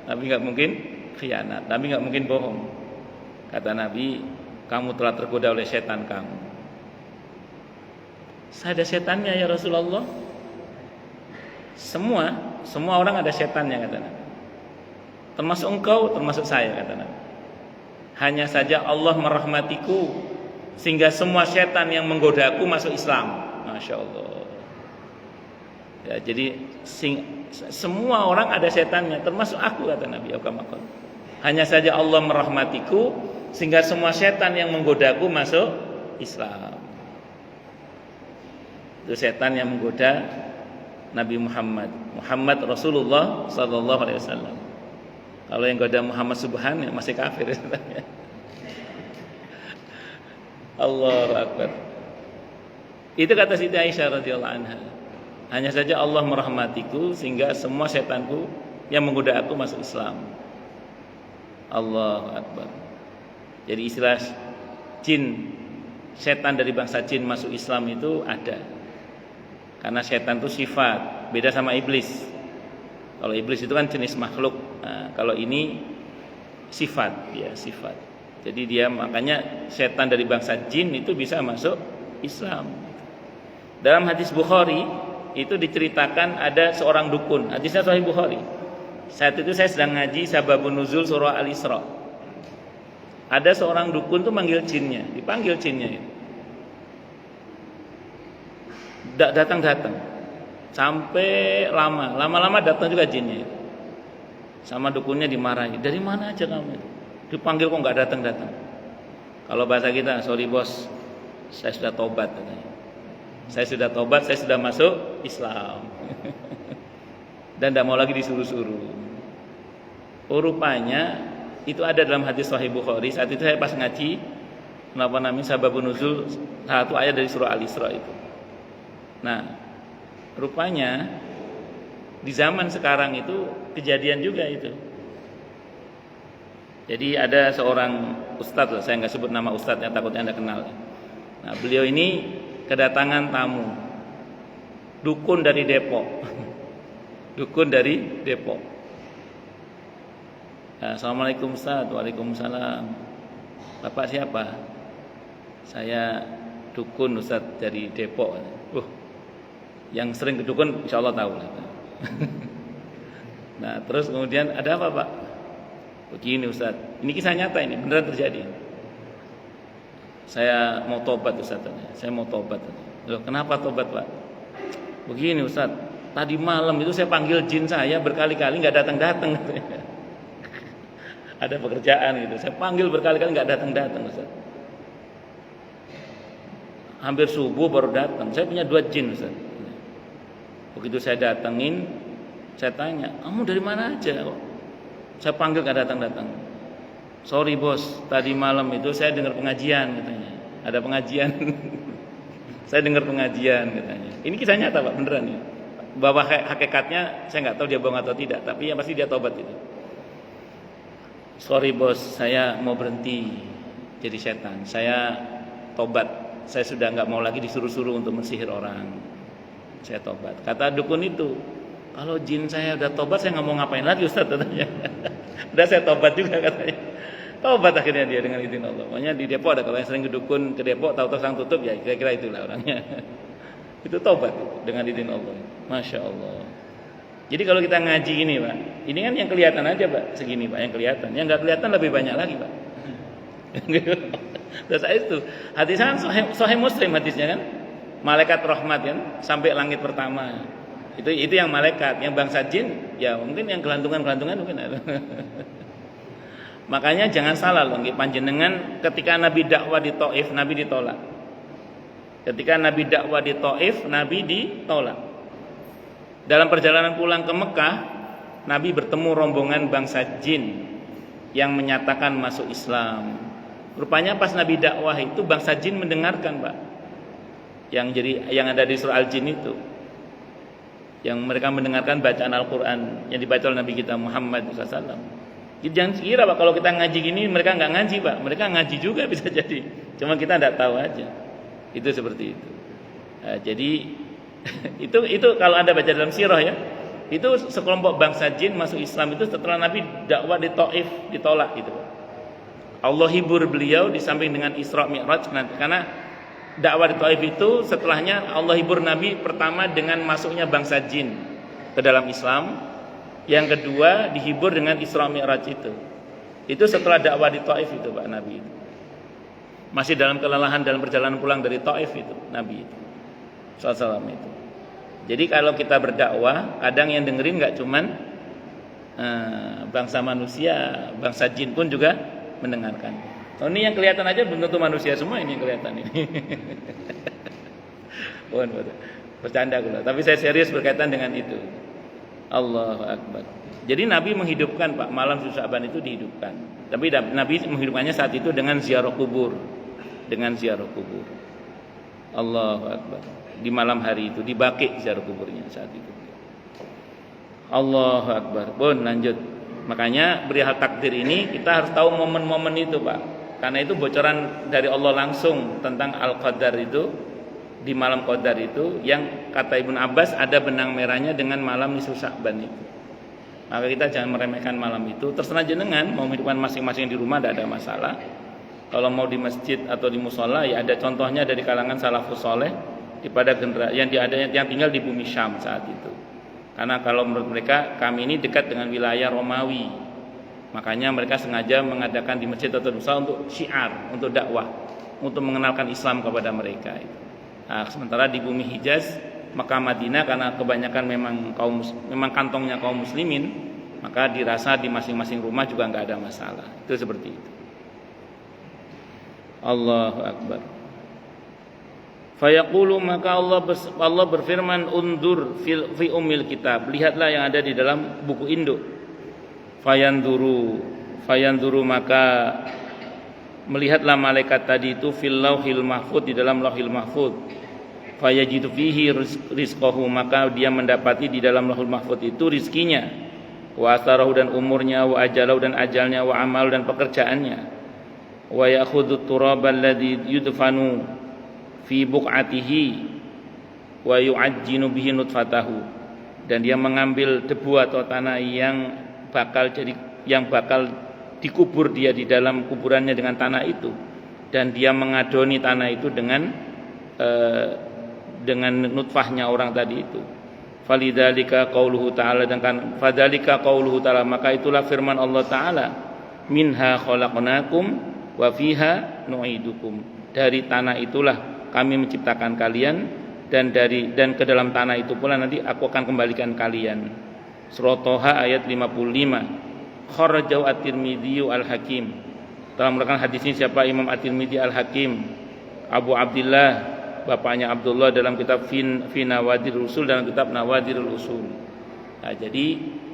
Speaker 1: Nabi nggak mungkin khianat. Nabi nggak mungkin bohong. Kata Nabi, kamu telah tergoda oleh setan kamu. Saya ada setannya ya Rasulullah. Semua orang ada setannya kata Nabi. Termasuk engkau, termasuk saya kata Nabi. Hanya saja Allah merahmatiku sehingga semua setan yang menggodaku masuk Islam. Masya Allah. Ya, jadi semua orang ada setannya, termasuk aku kata Nabi. Hanya saja Allah merahmatiku sehingga semua setan yang menggodaku masuk Islam. Itu setan yang menggoda Nabi Muhammad Rasulullah sallallahu alaihi wasallam. Kalau yang goda Muhammad Subhan ya masih kafir. Allahu Akbar. Itu kata Siti Aisyah radhiyallahu anha. Hanya saja Allah merahmatiku sehingga semua setanku yang menggoda aku masuk Islam. Allahu Akbar. Jadi istilah jin, setan dari bangsa jin masuk Islam itu ada. Karena setan itu sifat, beda sama iblis. Kalau iblis itu kan jenis makhluk. Nah, kalau ini sifat, ya sifat. Jadi dia makanya setan dari bangsa jin itu bisa masuk Islam. Dalam hadis Bukhari itu diceritakan ada seorang dukun. Hadisnya Sahih Bukhari. Saat itu saya sedang ngaji Sababun Nuzul surah Al-Isra. Ada seorang dukun tuh manggil jinnya, dipanggil jinnya itu. Datang sampai lama-lama datang juga jinnya itu. Sama dukunnya dimarahi, dari mana aja kamu itu? Dipanggil kok nggak datang. Kalau bahasa kita, sorry bos, saya sudah tobat katanya. Saya sudah tobat, saya sudah masuk Islam. Dan tidak mau lagi disuruh-suruh. Rupanya itu ada dalam hadis Sahih Bukhari. Saat itu saya pas ngaji Sababun Nuzul, satu ayat dari surah Al-Isra itu. Nah, rupanya di zaman sekarang itu kejadian juga itu. Jadi ada seorang ustadz, saya nggak sebut nama ustadznya, takutnya Anda kenal. Nah, beliau ini kedatangan tamu, dukun dari Depok. Dukun dari Depok. Assalamualaikum Ustaz. Waalaikumsalam. Bapak siapa? Saya dukun Ustaz dari Depok. Yang sering ke dukun insya Allah tahu lah. Nah, terus kemudian ada apa, Pak? Begini Ustaz, ini kisah nyata, ini beneran terjadi. Saya mau tobat Ustaz, saya mau tobat. Loh, kenapa tobat, Pak? Begini Ustaz, tadi malam itu saya panggil jin saya berkali-kali nggak datang-datang. Ada pekerjaan gitu, saya panggil berkali-kali nggak datang-datang Ustaz. Hampir subuh baru datang. Saya punya 2 jin Ustaz. Begitu saya datengin, saya tanya, kamu dari mana aja? Saya panggil nggak datang-datang. Sorry bos, tadi malam itu saya dengar pengajian katanya. Ada pengajian. Saya dengar pengajian katanya. Ini kisah nyata Pak, beneran ya. Bahwa hakikatnya saya nggak tahu dia bohong atau tidak, tapi yang pasti dia tobat itu. Sorry bos, saya mau berhenti jadi setan. Saya tobat. Saya sudah nggak mau lagi disuruh-suruh untuk mensihir orang. Saya tobat. Kata dukun itu, kalau jin saya udah tobat, saya nggak mau ngapain lagi Ustaz katanya. Udah saya tobat juga katanya. Tobat akhirnya dia dengan izin Allah. Makanya di Depok ada kalau yang sering ke dukun ke Depok tahu-tahu sang tutup ya kira-kira itulah orangnya. Itu tobat dengan izin Allah. Masya Allah. Jadi kalau kita ngaji ini Pak, ini kan yang kelihatan aja Pak, segini Pak yang kelihatan. Yang nggak kelihatan lebih banyak lagi Pak. Terus itu hadis kan Sahih Muslim hadisnya kan, malaikat rahmat kan sampai langit pertama. Itu yang malaikat, yang bangsa jin ya mungkin yang gelantungan mungkin ada. Makanya jangan salah loh nggih panjenengan ketika Nabi dakwah di Thaif Nabi ditolak. Ketika Nabi dakwah di Thaif Nabi ditolak. Dalam perjalanan pulang ke Mekah Nabi bertemu rombongan bangsa jin yang menyatakan masuk Islam. Rupanya pas Nabi dakwah itu bangsa jin mendengarkan, Pak. Yang ada di surah Al-Jin itu. Yang mereka mendengarkan bacaan Al-Qur'an yang dibaca oleh Nabi kita Muhammad SAW. Jadi jangan kira Pak kalau kita ngaji gini mereka nggak ngaji Pak. Mereka ngaji juga bisa jadi. Cuma kita nggak tahu aja. Itu seperti itu. Nah, jadi itu kalau Anda baca dalam sirah ya. Itu sekelompok bangsa jin masuk Islam itu setelah Nabi dakwah di Thaif ditolak gitu Pak. Allah hibur beliau di samping dengan Isra Mi'raj karena dakwah di Thaif itu setelahnya Allah hibur Nabi pertama dengan masuknya bangsa jin ke dalam Islam. Yang kedua dihibur dengan Isra Mi'raj itu. Itu setelah dakwah di Thaif itu Pak Nabi itu. Masih dalam kelelahan dalam perjalanan pulang dari Thaif itu Nabi itu. SAW itu. Jadi kalau kita berdakwah, kadang yang dengerin nggak cuman bangsa manusia, bangsa jin pun juga mendengarkan. Oh, ini yang kelihatan aja belum tentu manusia semua ini yang kelihatan ini. Bercanda aku lah. Tapi saya serius berkaitan dengan itu. Allahu Akbar. Jadi Nabi menghidupkan Pak malam Sya'ban itu dihidupkan. Tapi Nabi menghidupkannya saat itu dengan ziarah kubur. Dengan ziarah kubur. Allahu Akbar. Di malam hari itu di Baqi ziarah kuburnya saat itu. Allahu Akbar. Pun lanjut. Makanya perihal takdir ini kita harus tahu momen-momen itu Pak. Karena itu bocoran dari Allah langsung tentang Al-Qadar itu di malam Qadar itu yang kata Ibnu Abbas ada benang merahnya dengan malam nisfu Sya'ban itu. Maka kita jangan meremehkan malam itu. Terserah jenengan mau menghidupkan masing-masing di rumah tidak ada masalah. Kalau mau di masjid atau di musola ya ada contohnya dari kalangan salafus saleh pada generasi yang tinggal di bumi Syam saat itu. Karena kalau menurut mereka kami ini dekat dengan wilayah Romawi. Makanya mereka sengaja mengadakan di masjid atau musola untuk syiar, untuk dakwah, untuk mengenalkan Islam kepada mereka. Nah, sementara di bumi Hijaz, Mekah, Madinah karena kebanyakan memang kantongnya kaum muslimin, maka dirasa di masing-masing rumah juga nggak ada masalah. Itu seperti itu. Allahu Akbar. Fayaqulu maka Allah berfirman undur fi ummil kitab. Lihatlah yang ada di dalam buku induk. Fayanduru maka melihatlah malaikat tadi itu fil lauhil mahfuz di dalam lauhil mahfuz. Fayajidu fihi rizqahu maka dia mendapati di dalam lauhul mahfuz itu rizkinya. Wa asarahu dan umurnya wa ajalahu dan ajalnya wa amal dan pekerjaannya. Wa ya'khudhu turabal ladzi yudfanu fi buq'atihi wa yu'ajjinu bihi nutfatahu dan dia mengambil debu atau tanah yang bakal dikubur dia di dalam kuburannya dengan tanah itu dan dia mengadoni tanah itu dengan nutfahnya orang tadi itu Falidzalika qauluhu ta'ala, dan kan fadzalika qauluhu ta'ala, maka itulah firman Allah Ta'ala, minha khalaqnakum wa fiha nu'idukum, dari tanah itulah kami menciptakan kalian, dan ke dalam tanah itu pula nanti aku akan kembalikan kalian. Surah Toha ayat 55. Kharajahu at-Tirmidzi al-Hakim, telah mengeluarkan hadis ini siapa? Imam at-Tirmidzi al-Hakim, Abu Abdullah, bapaknya Abdullah, dalam kitab Fi Nawadirul Usul, dalam kitab Nawadirul Usul. Nah, jadi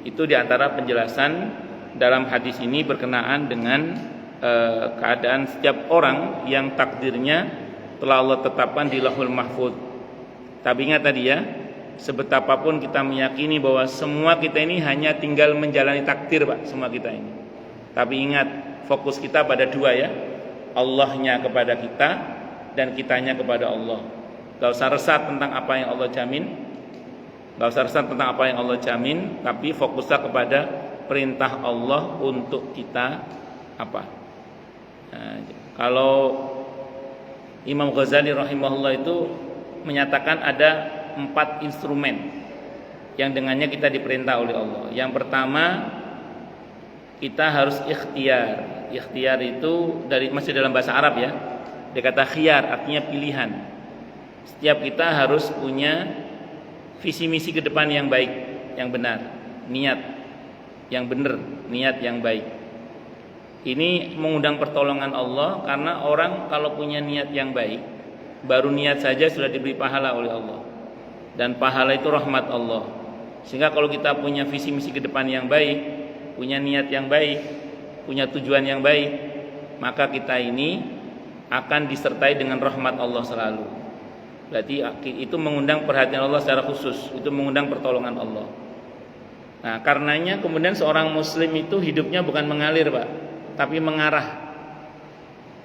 Speaker 1: itu diantara penjelasan dalam hadis ini berkenaan dengan keadaan setiap orang yang takdirnya telah Allah tetapkan di Lauhul Mahfuz. Tapi ingat tadi ya, sebetapapun kita meyakini bahwa semua kita ini hanya tinggal menjalani takdir, Pak, semua kita ini. Tapi ingat, fokus kita pada dua ya, Allahnya kepada kita dan kitanya kepada Allah. Gak usah resah tentang apa yang Allah jamin, tapi fokuslah kepada perintah Allah untuk kita apa. Nah, kalau Imam Ghazali rahimahullah itu menyatakan ada 4 instrumen yang dengannya kita diperintah oleh Allah. Yang pertama, kita harus ikhtiar. Ikhtiar itu masih dalam bahasa Arab ya. Dia kata khiyar, artinya pilihan. Setiap kita harus punya visi misi ke depan yang baik, yang benar, niat yang benar, niat yang baik. Ini mengundang pertolongan Allah, karena orang kalau punya niat yang baik, baru niat saja sudah diberi pahala oleh Allah. Dan pahala itu rahmat Allah. Sehingga kalau kita punya visi misi ke depan yang baik, punya niat yang baik, punya tujuan yang baik, maka kita ini akan disertai dengan rahmat Allah selalu. Berarti itu mengundang perhatian Allah secara khusus, itu mengundang pertolongan Allah. Nah, karenanya kemudian seorang muslim itu hidupnya bukan mengalir, Pak, tapi mengarah.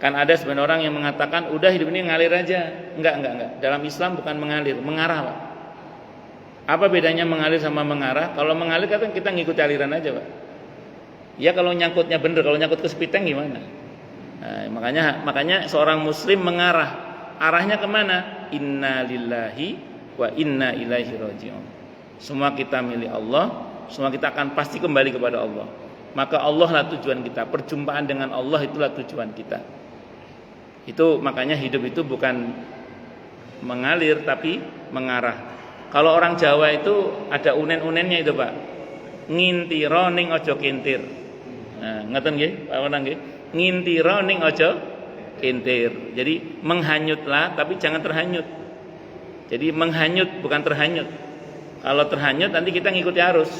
Speaker 1: Kan ada sebagian orang yang mengatakan udah hidup ini ngalir aja. Enggak. Dalam Islam bukan mengalir, mengarah, Pak. Apa bedanya mengalir sama mengarah? Kalau mengalir kan kita ngikuti aliran aja, Pak. Ya kalau nyangkutnya bener, kalau nyangkut ke sepiteng gimana? Nah, makanya seorang muslim mengarah. Arahnya kemana? Inna lillahi wa inna ilaihi raji'un. Semua kita milik Allah, semua kita akan pasti kembali kepada Allah. Maka Allah lah tujuan kita. Perjumpaan dengan Allah itulah tujuan kita. Itu makanya hidup itu bukan mengalir tapi mengarah. Kalau orang Jawa itu ada unen-unennya itu, Pak. Ngintiro ning aja kintir. Nah, ngeten nggih, Pak Wanang nggih. Ngintiro ning aja kintir. Jadi menghanyutlah tapi jangan terhanyut. Jadi menghanyut bukan terhanyut. Kalau terhanyut nanti kita ngikuti arus.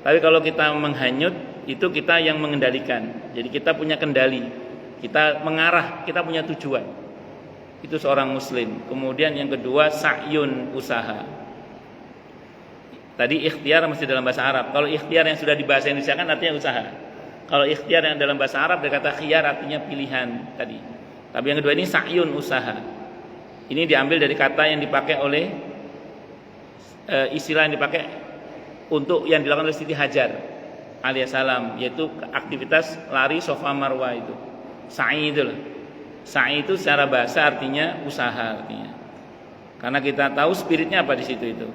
Speaker 1: Tapi kalau kita menghanyut itu kita yang mengendalikan. Jadi kita punya kendali. Kita mengarah, kita punya tujuan. Itu seorang muslim. Kemudian yang kedua, sa'yun, usaha. Tadi ikhtiar masih dalam bahasa Arab. Kalau ikhtiar yang sudah di bahasa Indonesia kan artinya usaha. Kalau ikhtiar yang dalam bahasa Arab dia kata khiyar, artinya pilihan tadi. Tapi yang kedua ini sa'yun, usaha. Ini diambil dari kata yang dipakai oleh istilah yang dipakai untuk yang dilakukan oleh Siti Hajar alaihissalam, yaitu aktivitas lari Safa Marwah itu. Sa'i itu lah. Sa'i itu secara bahasa artinya usaha artinya. Karena kita tahu spiritnya apa di situ itu.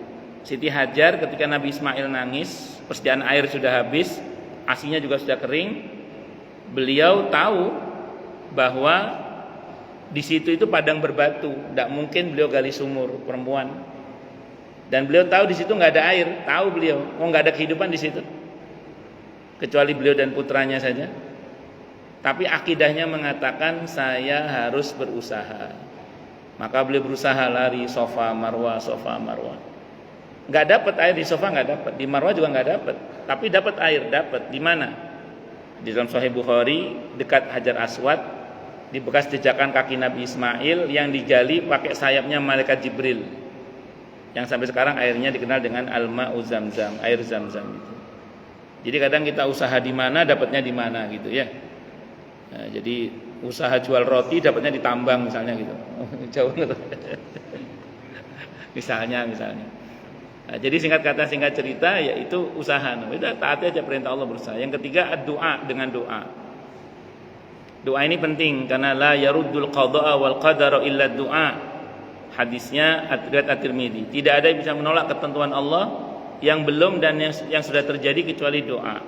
Speaker 1: Siti Hajar ketika Nabi Ismail nangis, persediaan air sudah habis, asinya juga sudah kering. Beliau tahu bahwa di situ itu padang berbatu, tidak mungkin beliau gali sumur, perempuan. Dan beliau tahu di situ nggak ada air, tahu beliau, nggak ada kehidupan di situ, kecuali beliau dan putranya saja. Tapi akidahnya mengatakan saya harus berusaha. Maka beliau berusaha lari Safa Marwah, Safa Marwah. Nggak dapat air di Safa, nggak dapat, di Marwah juga nggak dapat. Tapi dapat air, dapat di mana? Di dalam Sahih Bukhari dekat Hajar Aswad, di bekas jejakan kaki Nabi Ismail yang digali pakai sayapnya malaikat Jibril, yang sampai sekarang airnya dikenal dengan al-ma'u Zamzam, air Zamzam itu. Jadi kadang kita usaha di mana dapatnya di mana gitu ya. Nah, jadi usaha jual roti dapatnya di tambang misalnya gitu. Jauh gitu. misalnya. Nah, jadi singkat kata singkat cerita yaitu usaha. Nah, itu taati aja perintah Allah, berusaha. Yang ketiga doa, dengan doa. Doa ini penting karena la yaruddul qada'a wal qadara illa doa. Hadisnya riwayat At-Tirmidzi. Tidak ada yang bisa menolak ketentuan Allah yang belum dan yang sudah terjadi kecuali doa.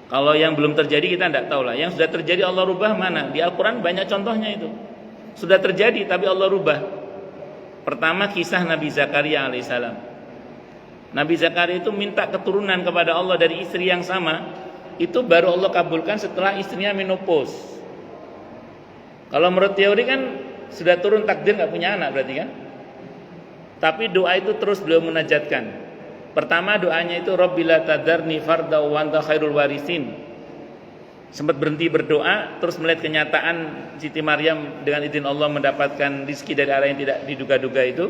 Speaker 1: Kalau yang belum terjadi kita tidak tahu lah. Yang sudah terjadi Allah rubah mana? Di Al-Quran banyak contohnya itu. Sudah terjadi tapi Allah rubah. Pertama kisah Nabi Zakaria alaihissalam. Nabi Zakaria itu minta keturunan kepada Allah dari istri yang sama. Itu baru Allah kabulkan setelah istrinya menopause. Kalau menurut teori kan sudah turun takdir nggak punya anak berarti kan? Tapi doa itu terus beliau munajatkan. Pertama doanya itu Rabbi la tadarni farda wa anta khairul warisin. Sempat berhenti berdoa, terus melihat kenyataan Siti Maryam dengan izin Allah mendapatkan rizki dari arah yang tidak diduga-duga itu.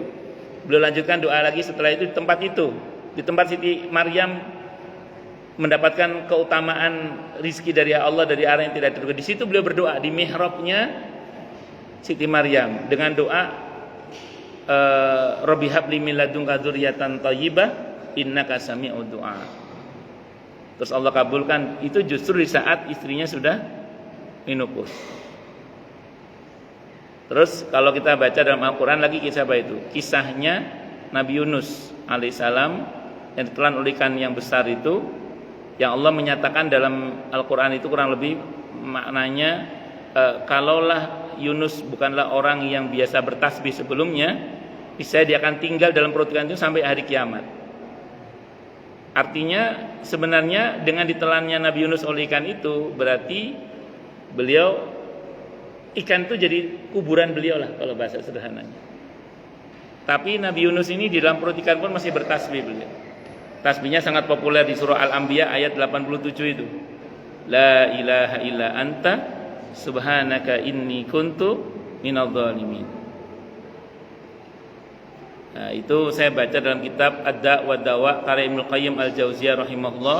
Speaker 1: Beliau lanjutkan doa lagi setelah itu di tempat itu. Di tempat Siti Maryam mendapatkan keutamaan rizki dari Allah dari arah yang tidak diduga. Di situ beliau berdoa di mihrabnya Siti Maryam dengan doa Rabbi habli min ladunka dzurriyyatan thayyibah innaka sami'ud du'a. Terus Allah kabulkan itu justru di saat istrinya sudah menopause. Terus kalau kita baca dalam Al-Quran lagi kisah apa itu? Kisahnya Nabi Yunus alaihissalam yang ditelan oleh ikan yang besar itu, yang Allah menyatakan dalam Al-Quran itu kurang lebih maknanya kalaulah Yunus bukanlah orang yang biasa bertasbih sebelumnya, bisa dia akan tinggal dalam perut ikan itu sampai hari kiamat. Artinya sebenarnya dengan ditelannya Nabi Yunus oleh ikan itu berarti beliau, ikan itu jadi kuburan beliau lah kalau bahasa sederhananya. Tapi Nabi Yunus ini di dalam perut ikan pun masih bertasbih beliau. Tasbihnya sangat populer di surah Al-Anbiya ayat 87 itu. La ilaha illa anta subhanaka inni kuntu minadh dhalimin. Nah, itu saya baca dalam kitab Ad-Da' wa Dawa karya Ibnu Qayyim Al-Jauziyah rahimahullah.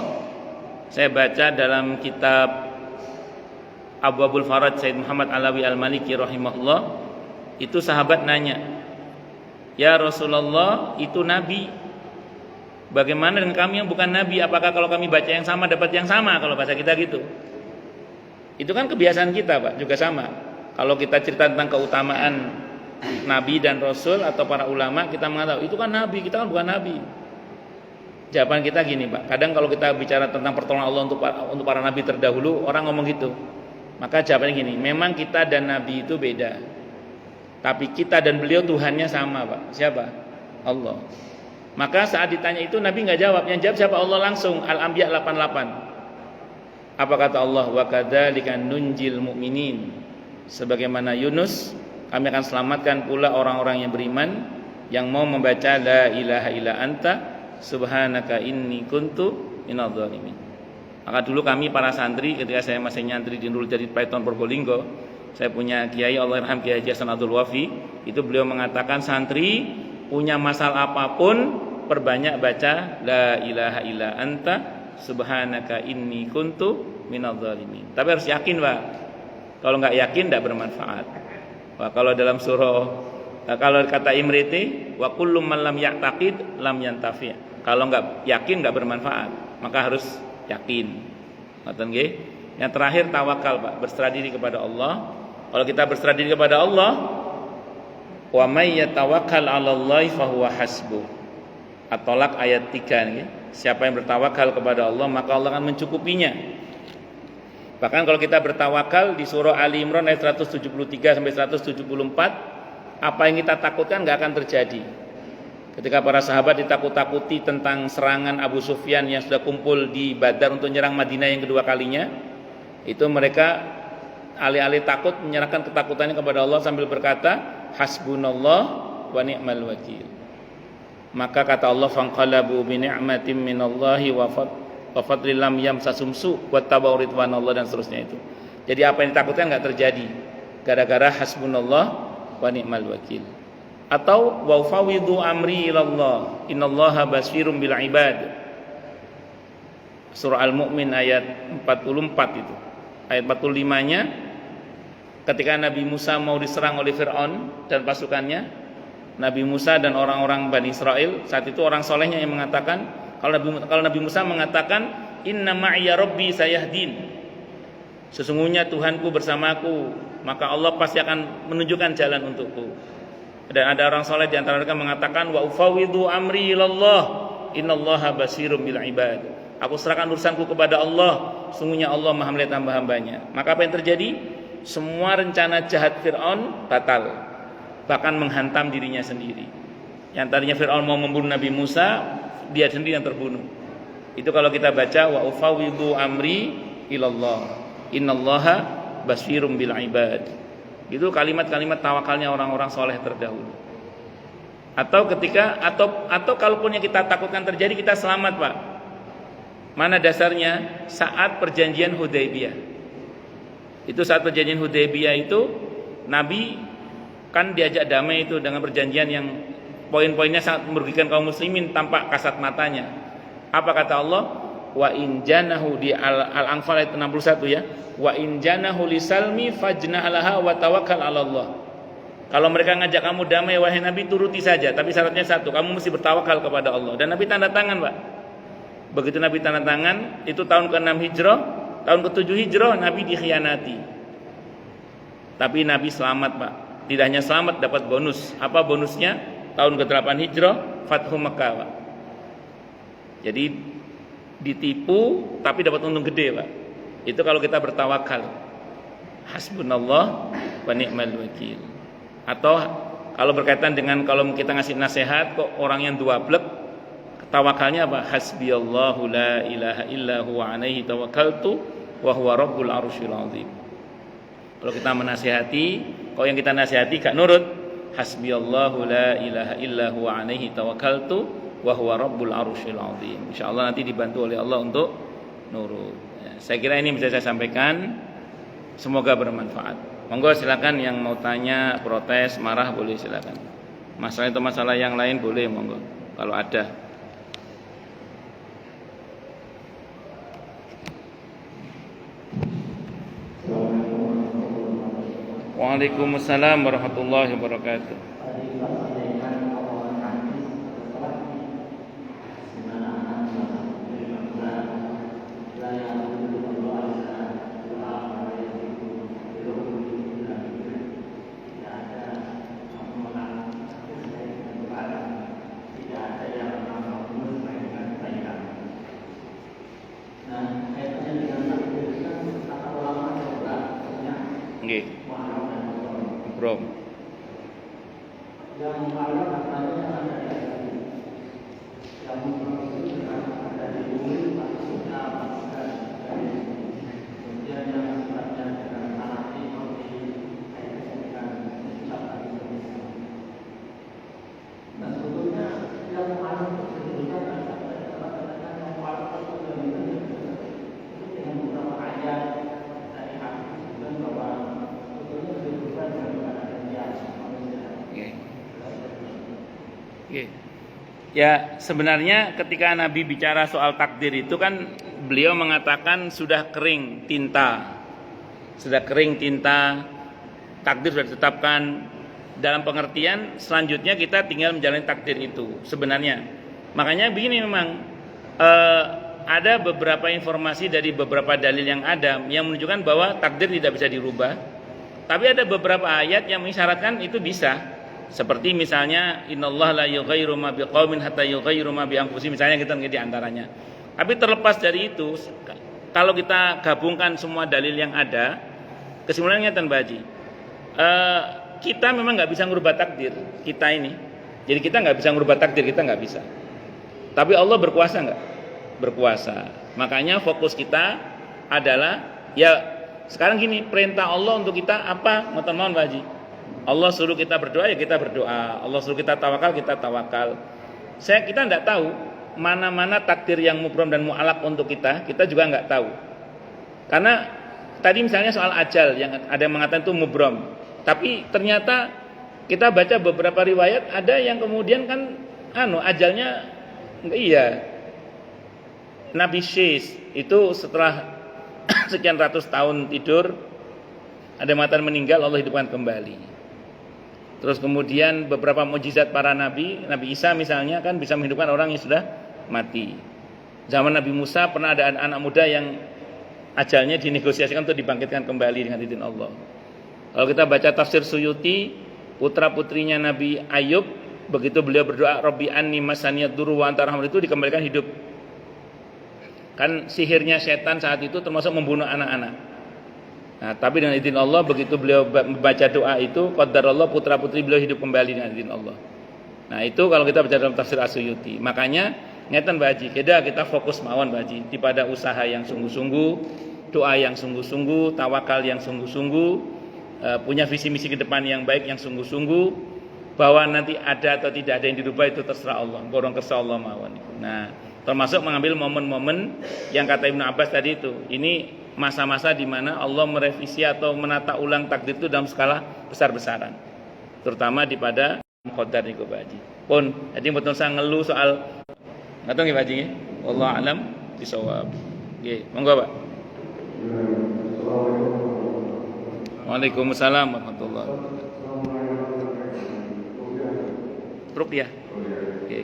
Speaker 1: Saya baca dalam kitab Abwabul Faraj Sayyid Muhammad Alawi Al-Maliki rahimahullah. Itu sahabat nanya, "Ya Rasulullah, itu nabi. Bagaimana dengan kami yang bukan nabi? Apakah kalau kami baca yang sama dapat yang sama?" Kalau bahasa kita gitu. Itu kan kebiasaan kita, Pak, juga sama. Kalau kita cerita tentang keutamaan nabi dan rasul atau para ulama, kita mengatakan itu kan nabi, kita kan bukan nabi. Jawaban kita gini, Pak. Kadang kalau kita bicara tentang pertolongan Allah untuk para nabi terdahulu, orang ngomong gitu. Maka jawabannya gini, memang kita dan nabi itu beda. Tapi kita dan beliau Tuhannya sama, Pak. Siapa? Allah. Maka saat ditanya itu Nabi nggak jawab, yang jawab siapa? Allah langsung. Al-Anbiya 88. Apa kata Allah? Wa kadzalika nunjil mu'minin. Sebagaimana Yunus, kami akan selamatkan pula orang-orang yang beriman yang mau membaca la ilaha illa anta subhanaka inni kuntu minadh dhalimin. Maka dulu kami para santri ketika saya masih nyantri di Nurul Jadid Paiton Probolinggo, saya punya kiai Allahyarham Kiai Haji Hasan Abdul Wafi, itu beliau mengatakan santri punya masalah apapun perbanyak baca la ilaha illa anta subhanaka inni kuntu minadh dhalimin. Tapi harus yakin, Pak. Kalau enggak yakin enggak bermanfaat. Wah, kalau dalam surah kalau kata Imriti wa kullu man lam ya'taqid lam yantafi'. Kalau enggak yakin enggak bermanfaat, maka harus yakin. Ngoten nggih? Yang terakhir tawakal, Pak, berserah diri kepada Allah. Kalau kita berserah diri kepada Allah, wa may yatawakkal 'alallahi fahuwa hasbuh. At-Tolak ayat 3 nih. Siapa yang bertawakal kepada Allah, maka Allah akan mencukupinya. Bahkan kalau kita bertawakal di surah Ali Imran ayat 173 sampai 174, apa yang kita takutkan enggak akan terjadi. Ketika para sahabat ditakut-takuti tentang serangan Abu Sufyan yang sudah kumpul di Badar untuk menyerang Madinah yang kedua kalinya, itu mereka alih-alih takut menyerahkan ketakutannya kepada Allah sambil berkata, hasbunallah wa ni'mal wakil. Maka kata Allah, fanqalabu bi ni'matin minallahi wa fadlin lam yamsasum su' wattaba'u ridwanallah, dan seterusnya itu. Jadi apa yang ditakutkan enggak terjadi gara-gara hasbunallah wa ni'mal wakil. Atau wa fawidu amri ilallah innallaha basyirum bil ibad. Surah Al-Mu'min ayat 44 itu. Ayat 45-nya ketika Nabi Musa mau diserang oleh Fir'aun dan pasukannya, Nabi Musa dan orang-orang Bani Israel, saat itu orang solehnya yang mengatakan, kalau Nabi Musa mengatakan inna ma'iya rabbi sayahdin, sesungguhnya Tuhanku bersamaku, maka Allah pasti akan menunjukkan jalan untukku. Dan ada orang soleh di antara mereka mengatakan wa ufawwidu amri ilallah innallaha basirum bil ibad. Aku serahkan urusanku kepada Allah, sungguhnya Allah Maha melihat hamba-hambanya. Maka apa yang terjadi? Semua rencana jahat Fir'aun batal, bahkan menghantam dirinya sendiri. Yang tadinya Fir'aun mau membunuh Nabi Musa, dia sendiri yang terbunuh. Itu kalau kita baca wa ufawwidu amri ilallah innallaha basirum bil ibad. Itu kalimat-kalimat tawakalnya orang-orang soleh terdahulu. Atau kalaupun yang kita takutkan terjadi, kita selamat, Pak. Mana dasarnya? Saat perjanjian Hudaybiyah. Itu saat perjanjian Hudaybiyah itu Nabi kan diajak damai itu dengan perjanjian yang poin-poinnya sangat merugikan kaum muslimin tampak kasat matanya. Apa kata Allah? Wa in janahu di Al-Anfal ayat 61 ya. Wa in janahu lisalmi fajnahalaha wa tawakkal 'ala Allah. Kalau mereka ngajak kamu damai wahai Nabi, turuti saja, tapi syaratnya satu, kamu mesti bertawakal kepada Allah. Dan Nabi tanda tangan, Pak. Begitu Nabi tanda tangan, itu tahun ke-6 Hijrah, tahun ke-7 Hijrah Nabi dikhianati. Tapi Nabi selamat, Pak. Tidak hanya selamat, dapat bonus. Apa bonusnya? Tahun ke-8 Hijrah Fathu Makkah, Pak. Jadi ditipu tapi dapat untung gede, Pak. Itu kalau kita bertawakal. Hasbunallah wa ni'mal wakil. Atau kalau berkaitan dengan kalau kita ngasih nasihat kok orang yang duablek, tawakalnya apa? Hasbiyallahu la ilaha illa huwa alaihi tawakkaltu wa huwa rabbul arsyil azim. Kalau kita menasihati, kalau yang kita nasihati gak nurut, hasbiyallahu la ilaha illa huwa alaihi tawakkaltu wa huwa rabbul arsyil azim. Insyaallah nanti dibantu oleh Allah untuk nurut. Ya, saya kira ini bisa saya sampaikan. Semoga bermanfaat. Monggo silakan yang mau tanya, protes, marah boleh silakan. Masalah itu masalah yang lain boleh monggo kalau ada. Waalaikumsalam warahmatullahi wabarakatuh. Nggih. Bro. Ya, sebenarnya ketika Nabi bicara soal takdir itu kan beliau mengatakan sudah kering tinta. Sudah kering tinta, takdir sudah ditetapkan. Dalam pengertian selanjutnya kita tinggal menjalani takdir itu sebenarnya. Makanya begini memang ada beberapa informasi dari beberapa dalil yang ada yang menunjukkan bahwa takdir tidak bisa dirubah. Tapi ada beberapa ayat yang mengisyaratkan itu bisa. Seperti misalnya innallaha la yughayyiru ma biqaumin hatta yughayyiru ma bi anfusihim, misalnya kita di antaranya. Tapi terlepas dari itu, kalau kita gabungkan semua dalil yang ada, kesimpulannya Tan Baji, kita memang nggak bisa merubah takdir kita ini. Jadi kita nggak bisa merubah takdir, kita nggak bisa. Tapi Allah berkuasa nggak? Berkuasa. Makanya fokus kita adalah ya sekarang gini, perintah Allah untuk kita apa? Mohon Pak Haji. Allah suruh kita berdoa ya kita berdoa. Allah suruh kita tawakal, kita tawakal. Kita tidak tahu mana-mana takdir yang mubrom dan mu'alaq untuk kita juga nggak tahu. Karena tadi misalnya soal ajal yang ada yang mengatakan itu mubrom. Tapi ternyata kita baca beberapa riwayat ada yang kemudian kan ajalnya iya. Nabi Syis itu setelah sekian ratus tahun tidur ada yang mengatakan meninggal, Allah hidupkan kembali. Terus kemudian beberapa mukjizat para nabi, Nabi Isa misalnya kan bisa menghidupkan orang yang sudah mati. Zaman Nabi Musa pernah ada anak muda yang ajalnya dinegosiasikan untuk dibangkitkan kembali dengan izin Allah. Kalau kita baca tafsir Suyuti, putra-putrinya Nabi Ayub, begitu beliau berdoa Rabbi anni masaniyad durru wa anta arhamur, itu dikembalikan hidup. Kan sihirnya setan saat itu termasuk membunuh anak-anak. Nah, tapi dengan izin Allah begitu beliau membaca doa itu, qadarullah putra-putri beliau hidup kembali dengan izin Allah. Nah, itu kalau kita bicara dalam tafsir As-Suyuti. Makanya ngeten Pak Haji, kita fokus mawon Pak Haji pada usaha yang sungguh-sungguh, doa yang sungguh-sungguh, tawakal yang sungguh-sungguh, punya visi misi ke depan yang baik yang sungguh-sungguh, bahwa nanti ada atau tidak ada yang dirubah itu terserah Allah, borong kersa Allah mawon. Nah, termasuk mengambil momen-momen yang kata Ibnu Abbas tadi itu. Ini masa-masa di mana Allah merevisi atau menata ulang takdir itu dalam skala besar-besaran. Terutama di pada qadar niku Pak Haji. Pun jadi betul saya ngeluh soal ngaten nggih Pak Haji nggih. Wallahu alam bisawab. Nggih, monggo Pak. Waalaikumsalam warahmatullahi wabarakatuh. Ruqyah. Oke.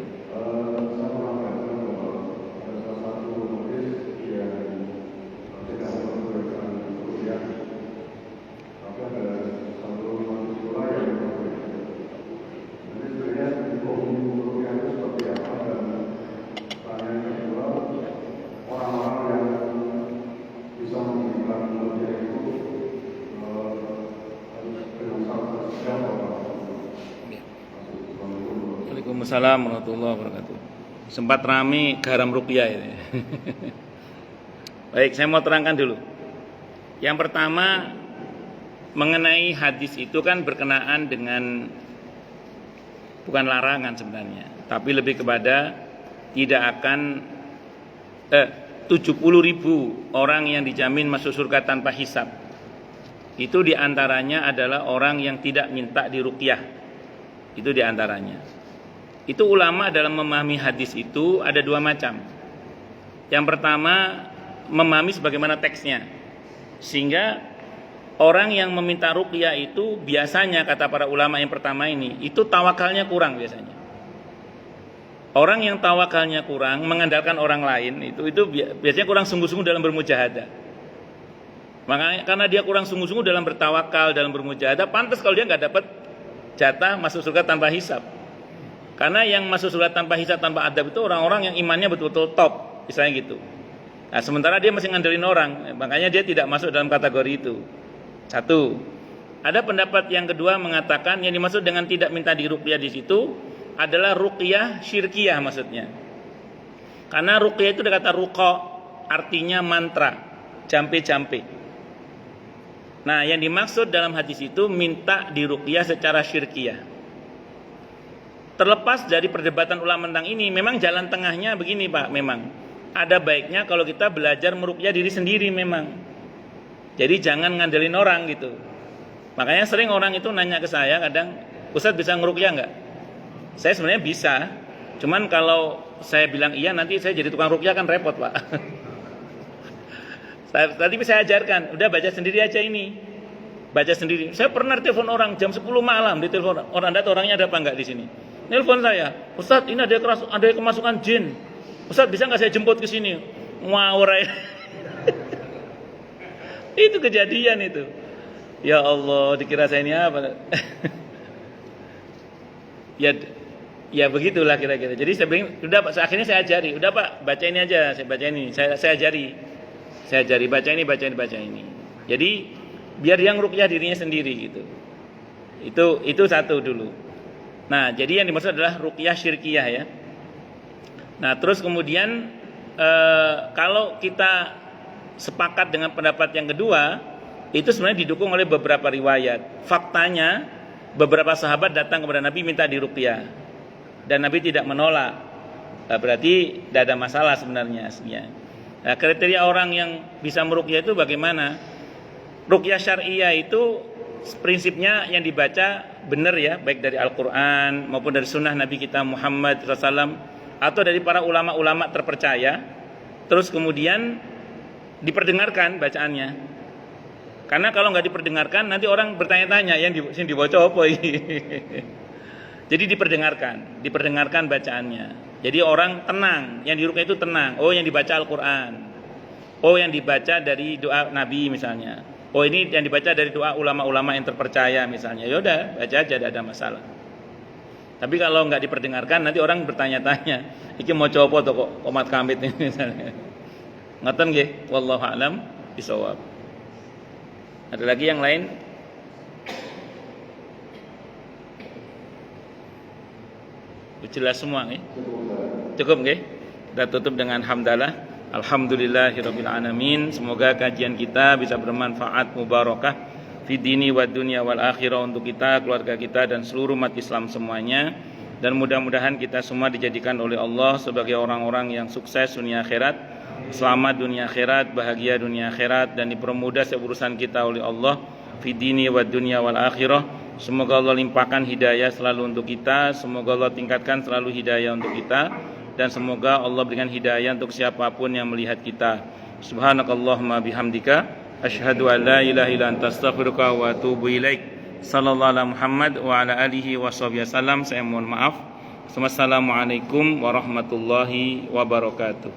Speaker 1: Waalaikumsalam warahmatullahi wabarakatuh. Sempat rame garam ruqyah ini. Baik, saya mau terangkan dulu. Yang pertama mengenai hadis itu kan berkenaan dengan bukan larangan sebenarnya, tapi lebih kepada tidak akan 70.000 orang yang dijamin masuk surga tanpa hisab. Itu diantaranya adalah orang yang tidak minta diruqyah. Itu diantaranya. Itu ulama dalam memahami hadis itu ada dua macam. Yang pertama memahami sebagaimana teksnya, sehingga orang yang meminta ruqyah itu biasanya kata para ulama yang pertama ini itu tawakalnya kurang biasanya. Orang yang tawakalnya kurang mengandalkan orang lain itu biasanya kurang sungguh-sungguh dalam bermujahadah. Makanya karena dia kurang sungguh-sungguh dalam bertawakal, dalam bermujahadah, pantas kalau dia nggak dapat jatah masuk surga tanpa hisab. Karena yang masuk surga tanpa hisab, tanpa adab itu orang-orang yang imannya betul-betul top, misalnya gitu. Nah, sementara dia masih ngandelin orang, makanya dia tidak masuk dalam kategori itu. Satu. Ada pendapat yang kedua mengatakan yang dimaksud dengan tidak minta diruqyah di situ adalah ruqyah syirkiyah maksudnya. Karena ruqyah itu dari kata ruqa, artinya mantra, jampe-jampe. Nah, yang dimaksud dalam hadis itu minta diruqyah secara syirkiyah. Terlepas dari perdebatan ulama tentang ini, memang jalan tengahnya begini Pak, memang ada baiknya kalau kita belajar meruqyah diri sendiri memang. Jadi jangan ngandelin orang gitu. Makanya sering orang itu nanya ke saya kadang, Ustadz bisa ngeruqyah enggak? Saya sebenarnya bisa, cuman kalau saya bilang iya nanti saya jadi tukang ruqyah kan repot Pak. Tadi saya ajarkan, udah baca sendiri aja ini. Baca sendiri. Saya pernah telepon orang jam 10 malam, ditelepon orang, orangnya ada apa enggak di sini? Nelpon saya, Ustadz ini ada kemasukan jin. Ustadz bisa nggak saya jemput ke sini? Ngawur aja. Itu kejadian itu. Ya Allah, dikira saya ini apa? ya begitulah kira-kira. Jadi udah Pak, akhirnya saya ajari. Udah Pak, baca ini aja, saya baca ini. Saya ajari. Saya ajari baca ini. Jadi biar dia ngeruqyah dirinya sendiri gitu. Itu satu dulu. Nah, jadi yang dimaksud adalah ruqyah syirkiyah ya. Nah, terus kemudian kalau kita sepakat dengan pendapat yang kedua, itu sebenarnya didukung oleh beberapa riwayat. Faktanya, beberapa sahabat datang kepada Nabi minta diruqyah, dan Nabi tidak menolak. Berarti tidak ada masalah sebenarnya. Nah, kriteria orang yang bisa meruqyah itu bagaimana? Ruqyah syariah itu prinsipnya yang dibaca benar ya, baik dari Al-Quran maupun dari sunnah Nabi kita Muhammad SAW atau dari para ulama-ulama terpercaya. Terus kemudian diperdengarkan bacaannya. Karena kalau nggak diperdengarkan nanti orang bertanya-tanya yang dibaca apa ini. Jadi diperdengarkan bacaannya. Jadi orang tenang, yang diruqyah itu tenang. Oh, yang dibaca Al-Quran. Oh, yang dibaca dari doa Nabi misalnya. Oh ini yang dibaca dari doa ulama-ulama yang terpercaya misalnya, ya udah baca aja, tidak ada masalah. Tapi kalau nggak diperdengarkan nanti orang bertanya-tanya, iki mau coba atau kok komat kamit ini misalnya. Ngoten nggih, wallahu a'lam bishawab. Ada lagi yang lain? Jelas semua nggih? Cukup nggih? Kita tutup dengan hamdalah. Alhamdulillahirabbil alamin. Semoga kajian kita bisa bermanfaat, mubarakah fi dini wa dunya wal akhirah untuk kita, keluarga kita dan seluruh umat Islam semuanya. Dan mudah-mudahan kita semua dijadikan oleh Allah sebagai orang-orang yang sukses dunia akhirat, selamat dunia akhirat, bahagia dunia akhirat, dan dipermudah urusan kita oleh Allah fi dini wa dunya wal akhirah. Semoga Allah limpahkan hidayah selalu untuk kita, semoga Allah tingkatkan selalu hidayah untuk kita, dan semoga Allah berikan hidayah untuk siapapun yang melihat kita. Subhanakallahumma bihamdika asyhadu an la ilaha illa anta astaghfiruka wa atubu ilaik. Sallallahu alaihi Muhammad wa ala alihi washabihi wasallam. Saya mohon maaf. Wassalamualaikum warahmatullahi wabarakatuh.